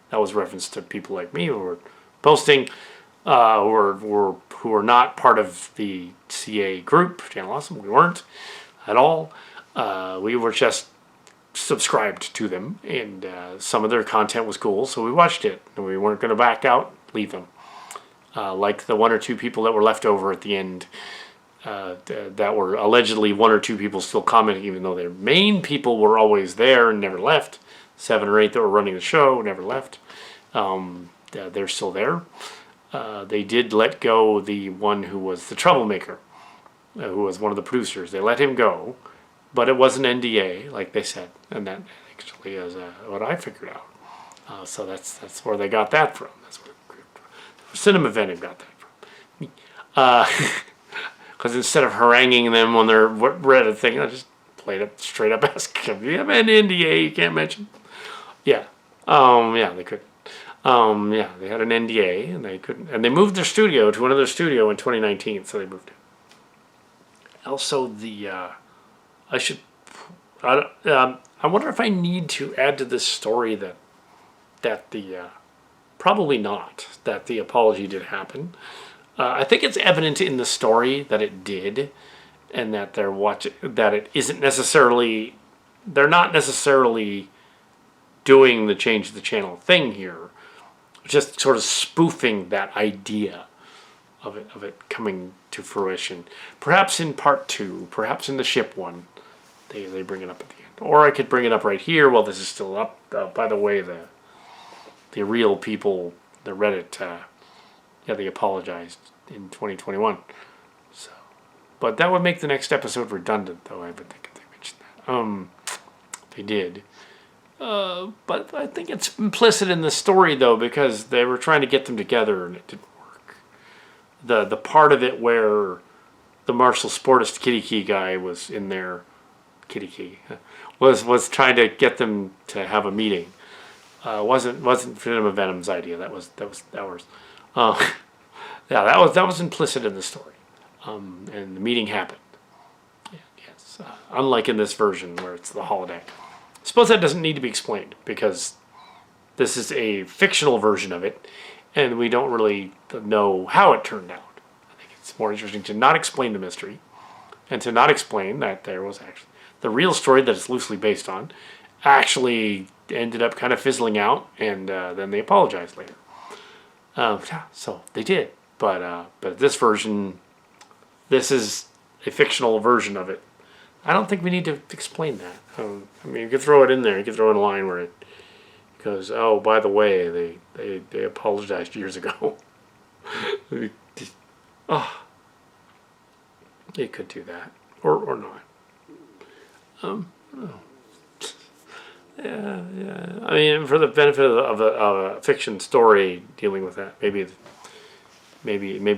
That was referenced to people like me who were posting, who were not part of the CA group, Channel Awesome. We weren't at all. We were just subscribed to them, and some of their content was cool, so we watched it, and we weren't going to back out, leave them. Like the 1 or 2 people that were left over at the end, that were allegedly 1 or 2 people still commenting, even though their main people were always there and never left. 7 or 8 that were running the show never left. They're still there. They did let go the one who was the troublemaker, who was one of the producers. They let him go, but it was an NDA, like they said, and that actually is what I figured out. So that's where they got that from. That's where Cinema Venom got that from. Because instead of haranguing them on their Reddit thing, I just played it straight up, ask them, do you have an NDA you can't mention? Yeah. Yeah, they couldn't. Yeah, they had an NDA, and they couldn't. And they moved their studio to another studio in 2019, so they moved it. Also, I wonder if I need to add to this story that probably not, that the apology did happen. I think it's evident in the story that it did, and that they're not necessarily doing the change the channel thing here, just sort of spoofing that idea of it coming to fruition. Perhaps in part 2, perhaps in the ship one, they bring it up at the end. Or I could bring it up right here while this is still up. By the way, the real people, the Reddit, they apologized in 2021. So, but that would make the next episode redundant, though. I would think if they mentioned that. They did. But I think it's implicit in the story, though, because they were trying to get them together and it didn't work. The part of it where the martial sportist Kitty Key guy was in there, Kitty Key, was trying to get them to have a meeting. Wasn't Cinema Venom's idea. That was ours. Yeah, that was implicit in the story, and the meeting happened. Yeah, yes, unlike in this version where it's the holodeck. I suppose that doesn't need to be explained because this is a fictional version of it, and we don't really know how it turned out. I think it's more interesting to not explain the mystery, and to not explain that there was actually the real story that it's loosely based on actually ended up kind of fizzling out, and then they apologized later. So they did, but this version, this is a fictional version of it. I don't think we need to explain that. I mean, you could throw it in there. You could throw in a line where it goes, "Oh, by the way, they apologized years ago." Oh, you could do that, or not. Oh. Yeah. I mean, for the benefit of a fiction story dealing with that, maybe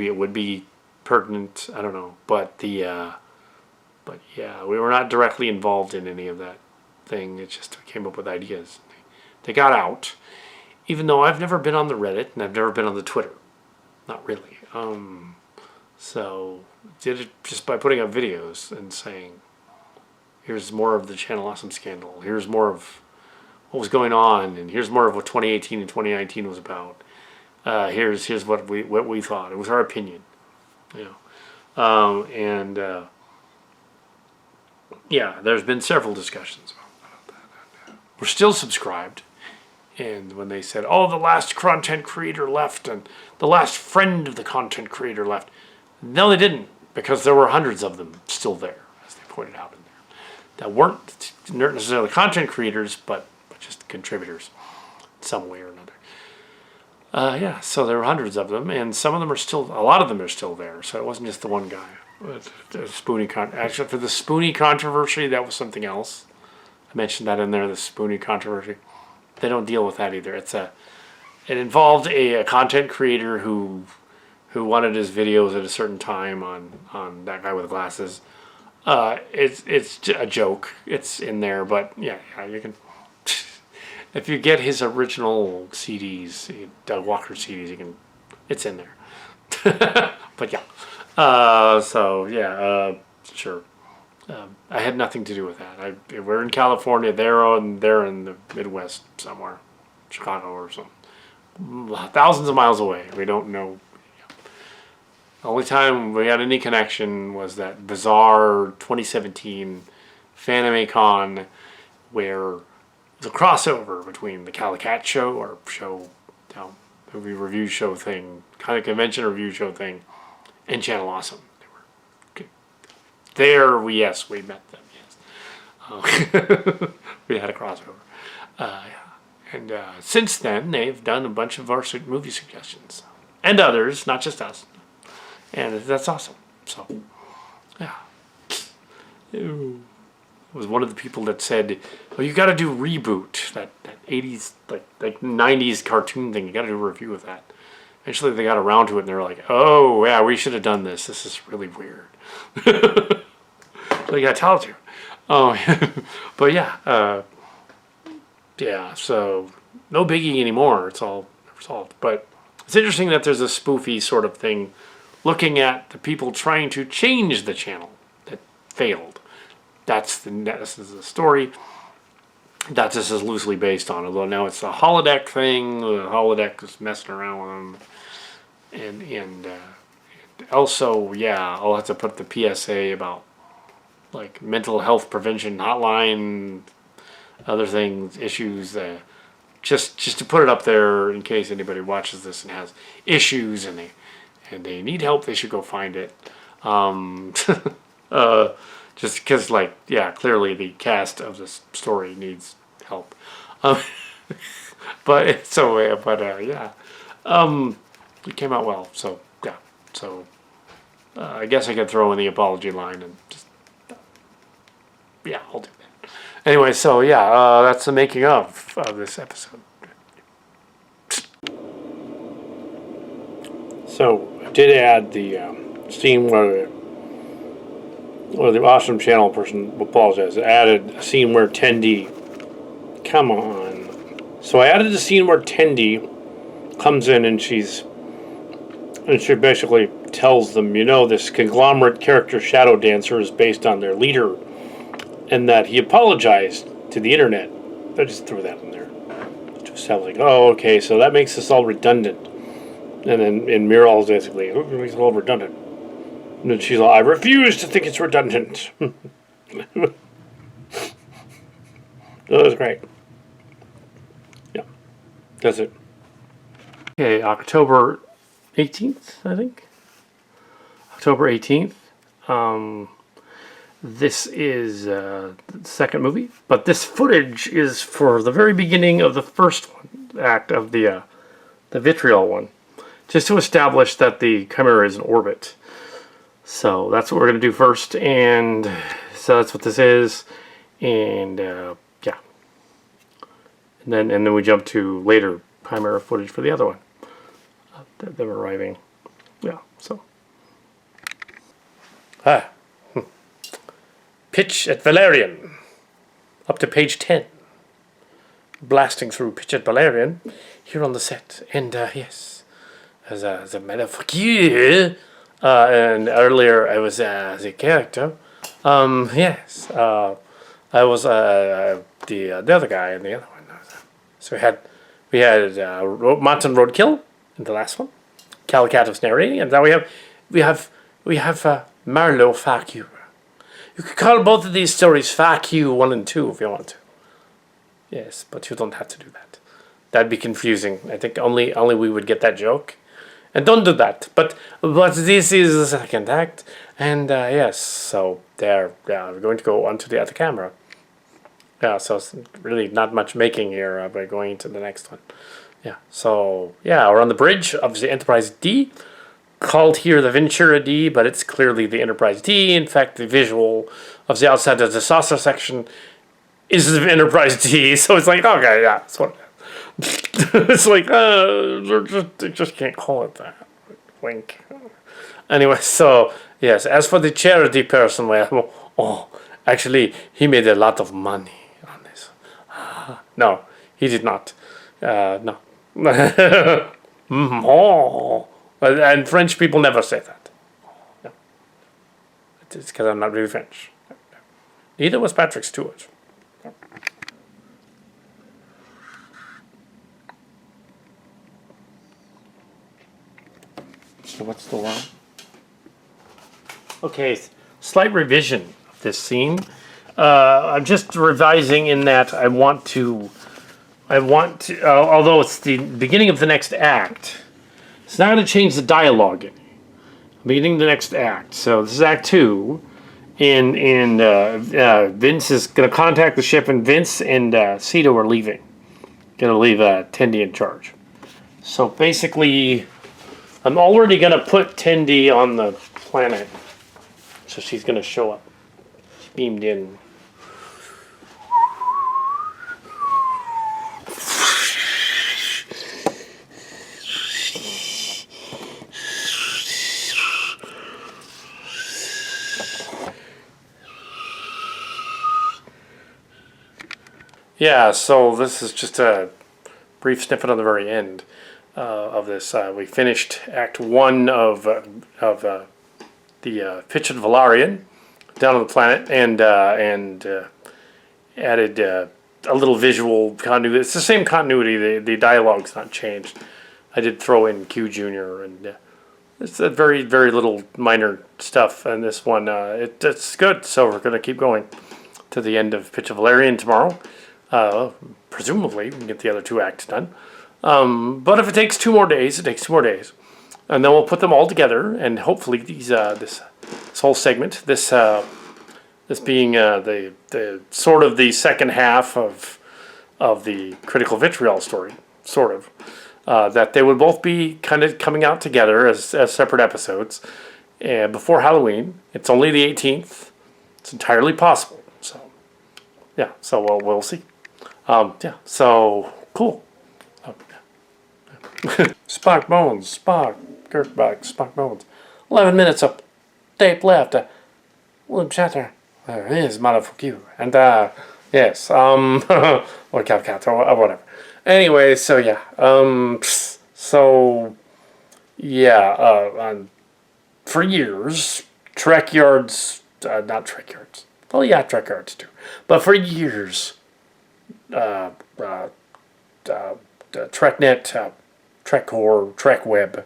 it would be pertinent. I don't know, but but yeah, we were not directly involved in any of that thing. It just we came up with ideas. They got out, even though I've never been on the Reddit and I've never been on the Twitter, not really. So did it just by putting up videos and saying, "Here's more of the Channel Awesome scandal. Here's more of what was going on, and here's more of what 2018 and 2019 was about. Here's what we thought. It was our opinion, you know." Yeah, there's been several discussions about that. We're still subscribed, and when they said, "Oh, the last content creator left, and the last friend of the content creator left," no, they didn't, because there were hundreds of them still there, as they pointed out in there, that weren't necessarily content creators, but just contributors in some way or another. Yeah, so there were hundreds of them, and some of them are still, a lot of them are still there, so it wasn't just the one guy. Actually, for the Spoonie controversy, that was something else. I mentioned that in there, the Spoonie controversy. They don't deal with that either. It involved a content creator who wanted his videos at a certain time on that guy with glasses. It's a joke. It's in there, but yeah, you can. If you get his original CDs, Doug Walker CDs, it's in there. But yeah. Sure. I had nothing to do with that. We're in California. They're in the Midwest somewhere, Chicago or something, thousands of miles away. We don't know. The only time we had any connection was that bizarre 2017 FanimeCon, where the crossover between the Kal Kar show or show, movie review show thing, kind of convention review show thing, and Channel Awesome. They were there. We met them. Yes, we had a crossover. And since then, they've done a bunch of our movie suggestions and others, not just us. And that's awesome. So, yeah. Ew. Was one of the people that said, "Well, you got to do Reboot, that 80s like 90s cartoon thing. You got to do a review of that." Eventually, they got around to it, and they were like, "Oh, yeah, we should have done this. This is really weird." So yeah, I told you. Oh, but yeah, yeah. So no biggie anymore. It's all resolved. But it's interesting that there's a spoofy sort of thing, looking at the people trying to change the channel that failed. This is the story that this is loosely based on. Although now it's a holodeck thing. The holodeck is messing around with them, and also, yeah, I'll have to put the PSA about like mental health prevention hotline, other things, issues. Just to put it up there in case anybody watches this and has issues and they need help, they should go find it. Just because, like, yeah, clearly the cast of this story needs help. Yeah, it came out well. So yeah, so I guess I could throw in the apology line and just yeah, I'll do that. Anyway, so yeah, that's the making of this episode. So I did add the scene where the Awesome Channel person apologized. I added a scene where Tendi, come on. So I added a scene where Tendi comes in and she's And she basically tells them, you know, this conglomerate character Shadow Dancer is based on their leader, and that he apologized to the internet. I just threw that in there. Just have like, oh, okay, so that makes this all redundant. And then in Miral's basically, oh, it makes it all redundant. And then she's like, I refuse to think it's redundant. That was great. Yeah, that's it. Okay, October 18th, I think. October 18th. This is the second movie, but this footage is for the very beginning of the first act of the Vitriol one, just to establish that the Chimera is in orbit. So that's what we're going to do first, and so that's what this is, and yeah. And then we jump to later Chimera footage for the other one. Them arriving. Yeah, so. Pitch at Vellorian. Up to page 10. Blasting through Pitch at Vellorian here on the set. And yes, as a motherfucker. And earlier I was as a character. Yes. I was the other guy in the other one. So we had Martin Roadkill in the last one. Kal Kar was narrating, and now we have Marlo Fah Que. You could call both of these stories Fah Que 1 and 2 if you want to. Yes, but you don't have to do that. That'd be confusing. I think only we would get that joke. And don't do that. But this is the second act, and yes, so we're going to go onto the other camera. Yeah, so it's really not much making here by going into the next one. Yeah, so yeah, we're on the bridge of the Enterprise D, called here the Ventura D, but it's clearly the Enterprise D. In fact, the visual of the outside of the saucer section is the Enterprise D, so it's like, okay, yeah, that's what it's like, they just can't call it that. Wink. Anyway, so, yes, as for the charity person, well, oh, actually, he made a lot of money on this. No, he did not. No. Oh. And French people never say that. No. It's because I'm not really French. Neither was Patrick Stewart. So what's the one? Okay, slight revision of this scene. I'm just revising in that I want to, although it's the beginning of the next act, it's not going to change the dialogue any. Beginning of the next act. So this is Act 2, and Vince is going to contact the ship, and Vince and Cito are leaving. Going to leave Tendi in charge. So basically, I'm already going to put Tendi on the planet. So she's going to show up. She's beamed in. Yeah, so this is just a brief snippet on the very end of this. We finished Act 1 of the Pitch at Vellorian down on the planet, and added a little visual continuity. It's the same continuity. The dialogue's not changed. I did throw in Q Jr. and it's a very, very little minor stuff. And this one, it's good. So we're going to keep going to the end of Pitch at Vellorian tomorrow. Presumably, we can get the other 2 acts done. But if it takes 2 more days, it takes 2 more days. And then we'll put them all together, and hopefully these this whole segment, this being the sort of the second half of the Critical Vitriol story, sort of, that they would both be kind of coming out together as separate episodes before Halloween. It's only the 18th. It's entirely possible. So, yeah, so we'll see. Yeah, so cool. Spock Bones, Spock, Kirkback, Spock Bones. 11 minutes of tape left. Little chatter. There is motherfucker. And yes, or Calcat or whatever. Anyway, so yeah. So for years, Trek Yards, not Trek Yards. Well, yeah, Trek Yards too. But for years, uh, uh, TrekNet, TrekCore, TrekWeb,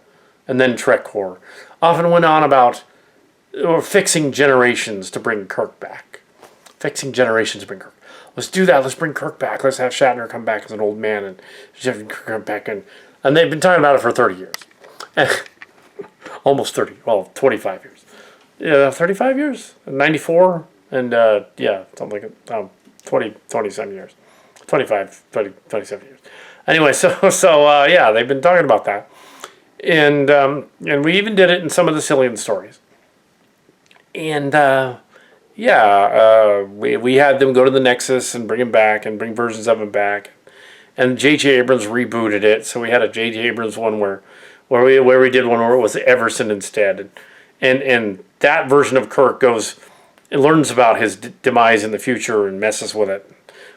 and then TrekCore often went on about fixing generations to bring Kirk back. Fixing generations to bring Kirk. Let's do that. Let's bring Kirk back. Let's have Shatner come back as an old man and Kirk come back. And they've been talking about it for 30 years. Almost 30. Well, 25 years. Yeah, 35 years? 94? And, something like it. 27 years. 27 years. Anyway, they've been talking about that. And we even did it in some of the Sillian stories. And, we had them go to the Nexus and bring him back and bring versions of him back. And J.J. Abrams rebooted it, so we had a J.J. Abrams one where we did one where it was Everson instead. And that version of Kirk it learns about his demise in the future and messes with it,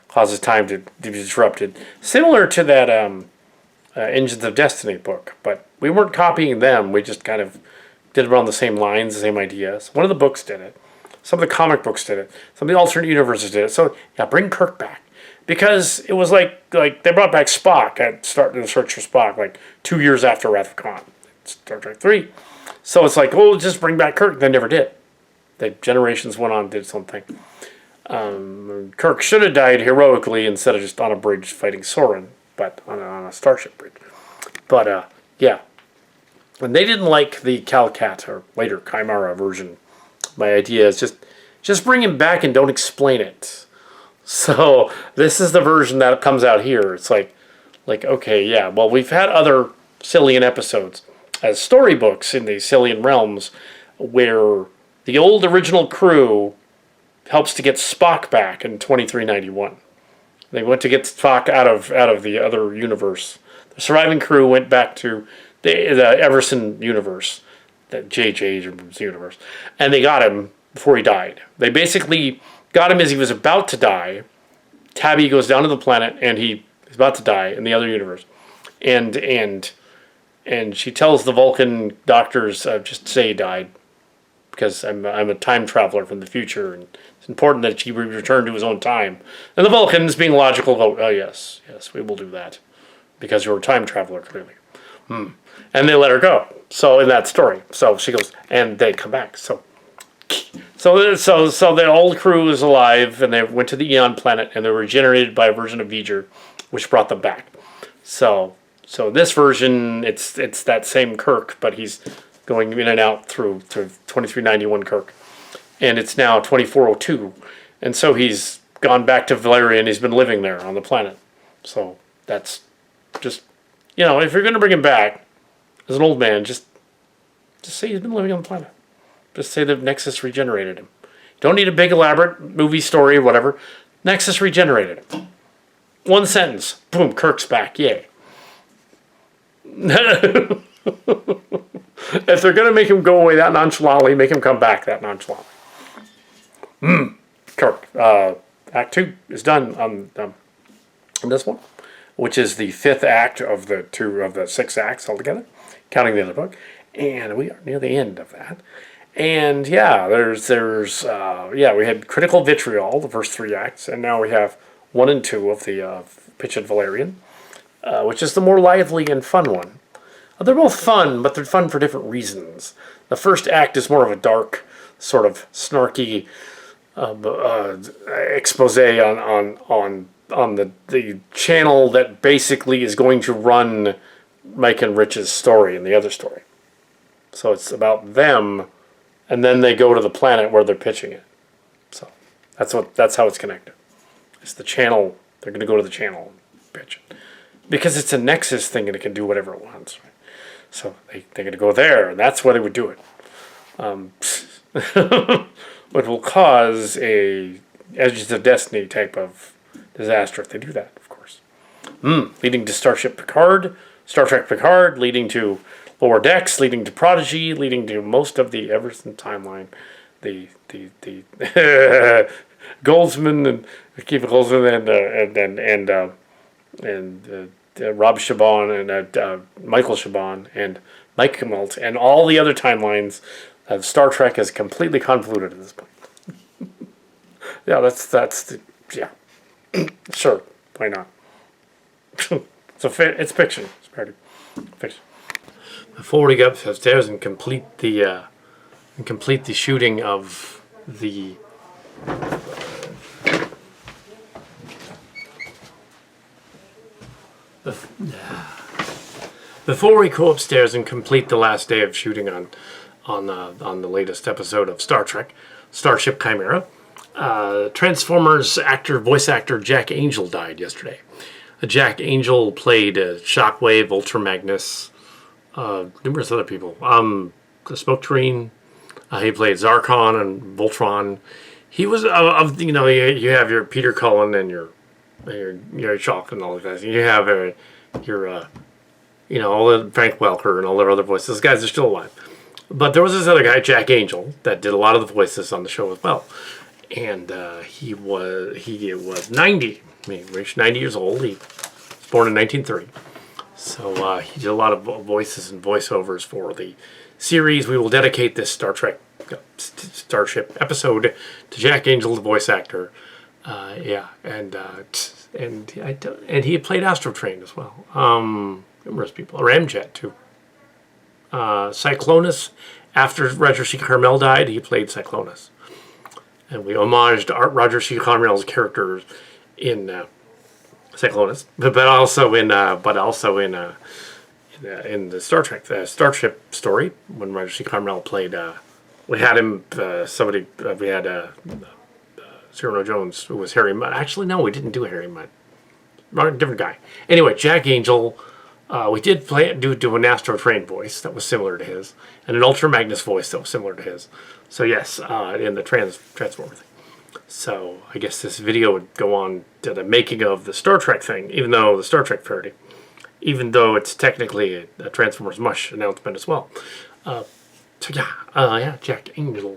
causes time to be disrupted. Similar to that Engines of Destiny book, but we weren't copying them. We just kind of did it around the same lines, the same ideas. One of the books did it. Some of the comic books did it. Some of the alternate universes did it. So, yeah, bring Kirk back. Because it was like they brought back Spock at starting the search for Spock, like 2 years after Wrath of Khan, Star Trek 3. So it's like, just bring back Kirk. They never did. The generations went on and did something. Kirk should have died heroically instead of just on a bridge fighting Soren, but on a Starship bridge. But, And they didn't like the Calcat, or later Chimera version. My idea is just bring him back and don't explain it. So this is the version that comes out here. It's like okay, yeah, well, we've had other Sillian episodes as storybooks in the Sillian realms where the old original crew helps to get Spock back in 2391. They went to get Spock out of the other universe. The surviving crew went back to the Everson universe, that J.J. Abrams universe, and they got him before he died. They basically got him as he was about to die. Tabby goes down to the planet, and he's about to die in the other universe. And she tells the Vulcan doctors, just say he died, because I'm a time traveler from the future, and it's important that he return to his own time. And the Vulcans, being logical, go, oh, yes, we will do that, because you're a time traveler, clearly. And they let her go. So in that story, so she goes, and they come back. So the old crew is alive, and they went to the Eon planet, and they were regenerated by a version of V'ger, which brought them back. So this version, it's that same Kirk, but he's going in and out through 2391 Kirk, and it's now 2402, and so he's gone back to Vellorian. He's been living there on the planet. So that's just, if you're going to bring him back as an old man, just say he's been living on the planet. Just say the Nexus regenerated him. You don't need a big elaborate movie story or whatever. Nexus regenerated him. One sentence. Boom, Kirk's back. Yay. If they're going to make him go away that nonchalantly, make him come back that nonchalantly. Kirk. Act 2 is done on this one, which is the 5th act of the 6 acts altogether, counting the other book. And we are near the end of that. And we had Critical Vitriol, the first 3 acts, and now we have 1 and 2 of the Pitch at Vellorian, which is the more lively and fun one. They're both fun, but they're fun for different reasons. The first act is more of a dark, sort of snarky expose on the channel that basically is going to run Mike and Rich's story and the other story. So it's about them, and then they go to the planet where they're pitching it. So that's how it's connected. It's the channel. They're going to go to the channel and pitch it. Because it's a Nexus thing and it can do whatever it wants. Right? So they're going to go there, and that's why they would do it. Which will cause a Edges of Destiny type of disaster if they do that, of course. Leading to Star Trek Picard, leading to Lower Decks, leading to Prodigy, leading to most of the Everson timeline. The Goldsman and Keith Goldsman and Rob Chabon and Michael Chabon and Mike Kamalt, and all the other timelines of Star Trek is completely convoluted at this point. Yeah, yeah. Sure, why not? It's fiction. It's parody. Fiction. Before we go upstairs and complete the shooting of the before we go upstairs and complete the last day of shooting on the latest episode of Star Trek, Starship Chimera, Transformers voice actor Jack Angel died yesterday. Jack Angel played Shockwave, Ultra Magnus, numerous other people. The Smoke Tureen. He played Zarkon and Voltron. He was you have your Peter Cullen and your Shock and all those guys. You have all the Frank Welker and all their other voices. Those guys are still alive. But there was this other guy, Jack Angel, that did a lot of the voices on the show as well. And he was 90. He reached 90 years old. He was born in 1930. So he did a lot of voices and voiceovers for the series. We will dedicate this Starship episode to Jack Angel, the voice actor. And he played Astro Train as well. Numerous people. Ramjet too. Cyclonus. After Roger C. Carmel died, he played Cyclonus. And we homaged Roger C. Carmel's characters in Cyclonus, but also in the Star Trek, the Starship story, when Roger C. Carmel played. We had him. We had Cyrano Jones, who was Harry Mudd. Actually, no, we didn't do Harry Mudd. Different guy. Anyway, Jack Angel. We did do an Astro Train voice that was similar to his, and an Ultra Magnus voice that was similar to his. So yes, in the Transformer thing. So I guess this video would go on to the making of the Star Trek thing, even though the Star Trek parody, even though it's technically a Transformers Mush announcement as well. Jack Angel.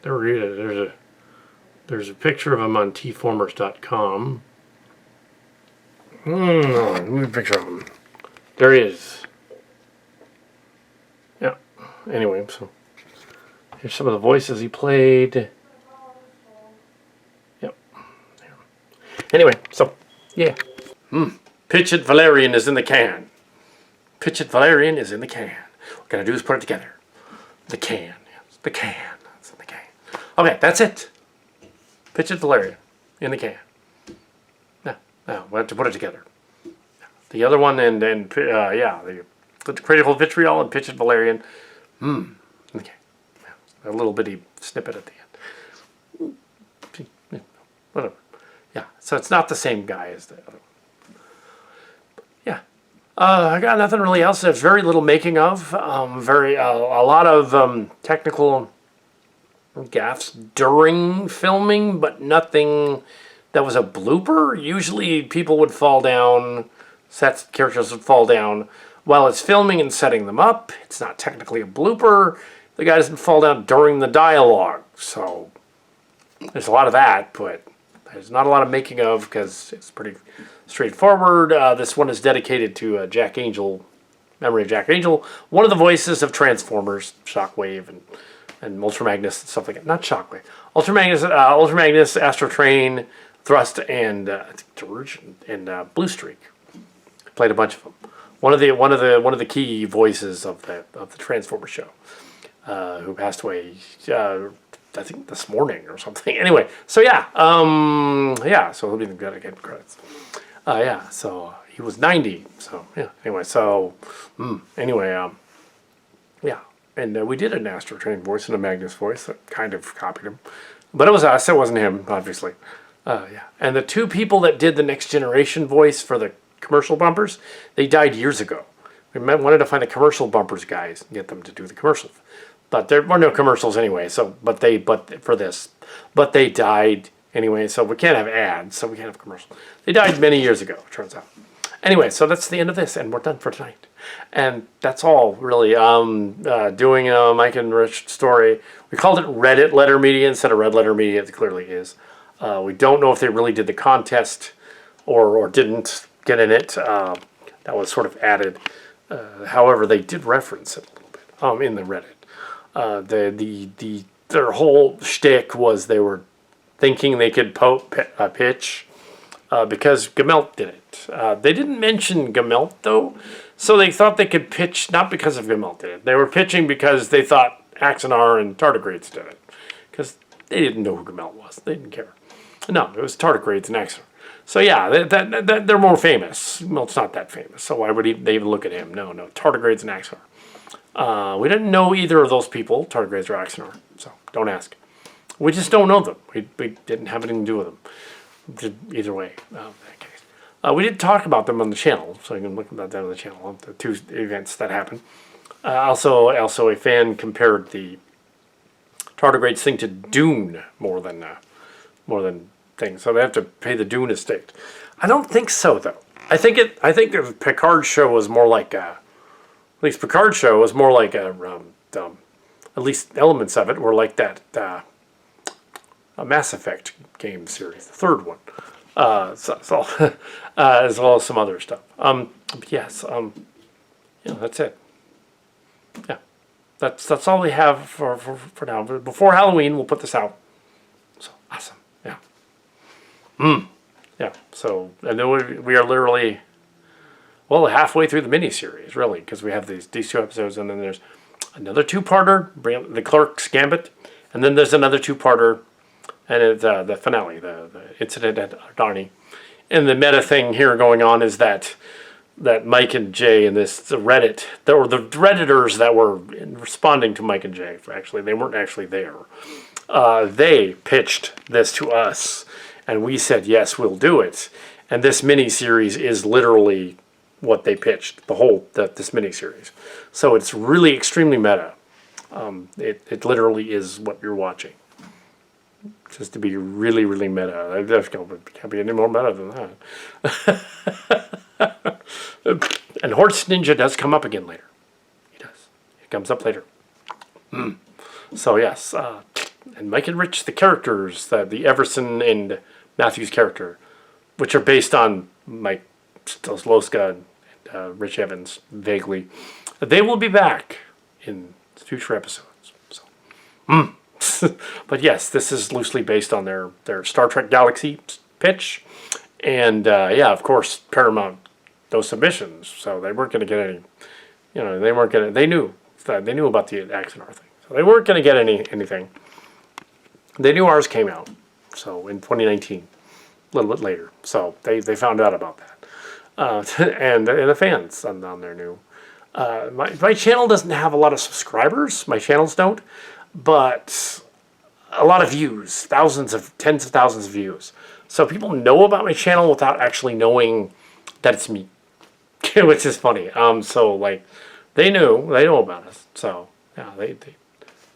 There he is. There's a picture of him on tformers.com. Let me picture of him. There he is. Yeah. Anyway, so here's some of the voices he played. Yep. Anyway, so yeah. Pitch It Vellorian is in the can. Pitch It Vellorian is in the can. What we're gonna do is put it together. The can. Yes, the can. It's in the can. Okay, that's it. Pitch It Vellorian in the can. Now, we have to put it together. The other one, the critical Vitriol and Pitch It Vellorian. Okay. A little bitty snippet at the end. Whatever. Yeah, so it's not the same guy as the other one. Yeah. I got nothing really else. There's very little making of. A lot of technical gaffes during filming, but nothing that was a blooper. Usually people would fall down, characters would fall down while it's filming and setting them up. It's not technically a blooper. The guy doesn't fall down during the dialogue. So there's a lot of that, but there's not a lot of making of because it's pretty straightforward. This one is dedicated to Jack Angel, memory of Jack Angel, one of the voices of Transformers, Shockwave and Ultra Magnus and stuff like that. Not Shockwave. Ultra Magnus, Astro Train, Thrust, and George and Blue Streak. Played a bunch of them. One of the key voices of the Transformer show, who passed away, I think this morning or something. Anyway, so yeah, so he'll be the dedicated credits. So he was 90. So yeah. Anyway, and we did an Astro Train voice and a Magnus voice that kind of copied him, but it was us. It wasn't him, obviously. And the two people that did the Next Generation voice for the commercial bumpers, they died years ago. We wanted to find the commercial bumpers guys and get them to do the commercials, but there were no commercials anyway. So, but they died anyway. So we can't have ads. So we can't have commercials. They died many years ago, it turns out. Anyway, so that's the end of this, and we're done for tonight. And that's all, really. Doing a Mike and Rich story. We called it Reddit Letter Media instead of Red Letter Media. It clearly is. We don't know if they really did the contest or didn't get in it. That was sort of added. However, they did reference it a little bit in the Reddit. Their whole shtick was they were thinking they could pitch because Gemelt did it. They didn't mention Gemelt, though, so they thought they could pitch not because of Gemelt did it. They were pitching because they thought Axanar and Tardigrades did it. Because they didn't know who Gemelt was. They didn't care. No, it was Tardigrades and Axanar. So yeah, they're more famous. Gemelt's not that famous, so why would they even look at him? No, Tardigrades and Axanar. We didn't know either of those people, Tardigrades or Axanar, so don't ask. We just don't know them. We didn't have anything to do with them. Either way, in that case. We did talk about them on the channel, so you can look about that on the channel, the two events that happened. Also, a fan compared the Tardigrades thing to Dune more than things, so they have to pay the Dune estate. I don't think so, though. I think the Picard show was more like at least Picard show was more like at least elements of it were like that a Mass Effect game series, the third one, as well as some other stuff. Yes, that's it. Yeah, that's all we have for now. Before Halloween, we'll put this out. So awesome. Yeah. Yeah. So and then we are literally halfway through the miniseries, really, because we have these 2 episodes, and then there's another 2-parter, the Clerk's Gambit, and then there's another 2-parter, and it's the finale, the incident at Darney. And the meta thing here going on is that Mike and Jay and the Reddit, or the Redditors that were responding to Mike and Jay, actually, they weren't actually there. They pitched this to us, and we said, yes, we'll do it. And this mini-series is literally what they pitched, this mini-series. So it's really extremely meta. It literally is what you're watching. Just to be really, really meta. There can't be any more meta than that. And Horse Ninja does come up again later. He does. It comes up later. So yes, and Mike and Rich, the characters, the Everson and Matthews character, which are based on Mike Stosloska and Rich Evans, vaguely, they will be back in future episodes. So, but yes, this is loosely based on their Star Trek Galaxy pitch, and of course, Paramount, those submissions, so they weren't going to get any, they weren't going to, they knew about the Axanar thing, so they weren't going to get anything. They knew ours came out, so in 2019, a little bit later, so they found out about that, and the fans on there knew. My channel doesn't have a lot of subscribers, my channels don't, but a lot of views, tens of thousands of views. So people know about my channel without actually knowing that it's me, which is funny. So like, they know about us. So yeah,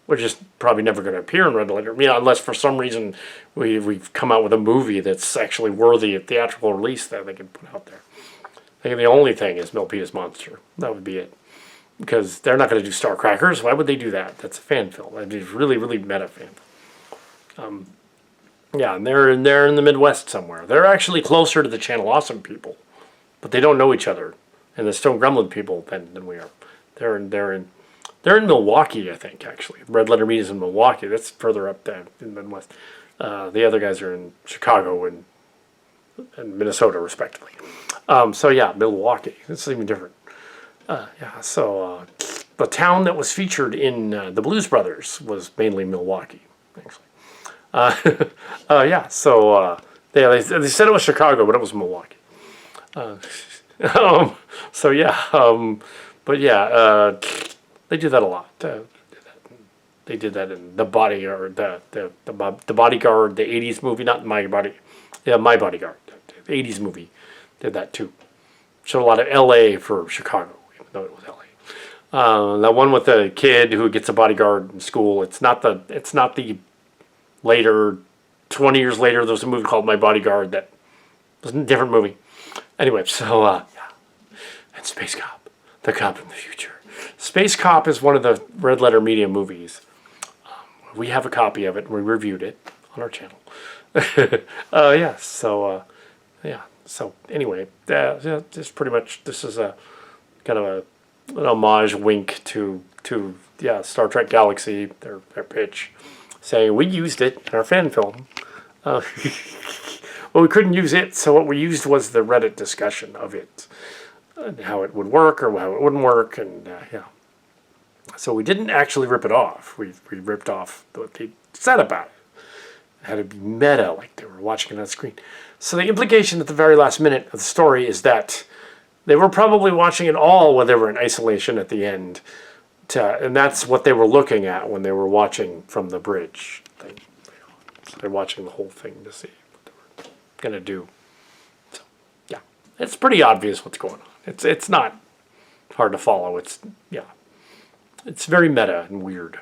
we're just probably never going to appear in Red Letter, unless for some reason we've come out with a movie that's actually worthy of theatrical release that they can put out there. I think the only thing is Milpitas Monster. That would be it. Because they're not going to do Star Crackers. Why would they do that? That's a fan film. That'd be really, really meta fan film. Yeah, and they're in the Midwest somewhere. They're actually closer to the Channel Awesome people, but they don't know each other, and the Stone Gremlin people than we are. They're in Milwaukee, I think. Actually, Red Letter Media's in Milwaukee. That's further up there in the Midwest. The other guys are in Chicago and Minnesota, respectively. So yeah, Milwaukee. It's even different. So the town that was featured in the Blues Brothers was mainly Milwaukee, actually. They said it was Chicago, but it was Milwaukee. They do that a lot. They did that in The Bodyguard, the Bodyguard, the 80s movie, not My Body, My Bodyguard, the 80s movie, did that too. Showed a lot of L.A. for Chicago. No, it was L.A. That one with the kid who gets a bodyguard in school. It's not the later, 20 years later, there was a movie called My Bodyguard that was a different movie. Anyway, so and Space Cop, the cop from the future. Space Cop is one of the Red Letter Media movies. We have a copy of it. We reviewed it on our channel. So anyway, yeah, just pretty much this is a kind of an homage wink to Star Trek Galaxy, their pitch, saying we used it in our fan film. Well, we couldn't use it, so what we used was the Reddit discussion of it, and how it would work or how it wouldn't work, and yeah. So we didn't actually rip it off. We ripped off what they said about it. It had to be meta, like they were watching it on screen. So the implication at the very last minute of the story is that they were probably watching it all when they were in isolation at the end. And that's what they were looking at when they were watching from the bridge thing. So they're watching the whole thing to see what they were going to do. So, yeah. It's pretty obvious what's going on. It's not hard to follow. It's very meta and weird.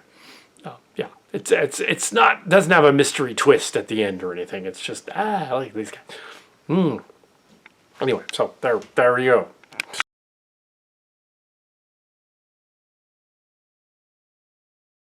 Yeah. It's not, doesn't have a mystery twist at the end or anything. It's just, I like these guys. Anyway, so there you go.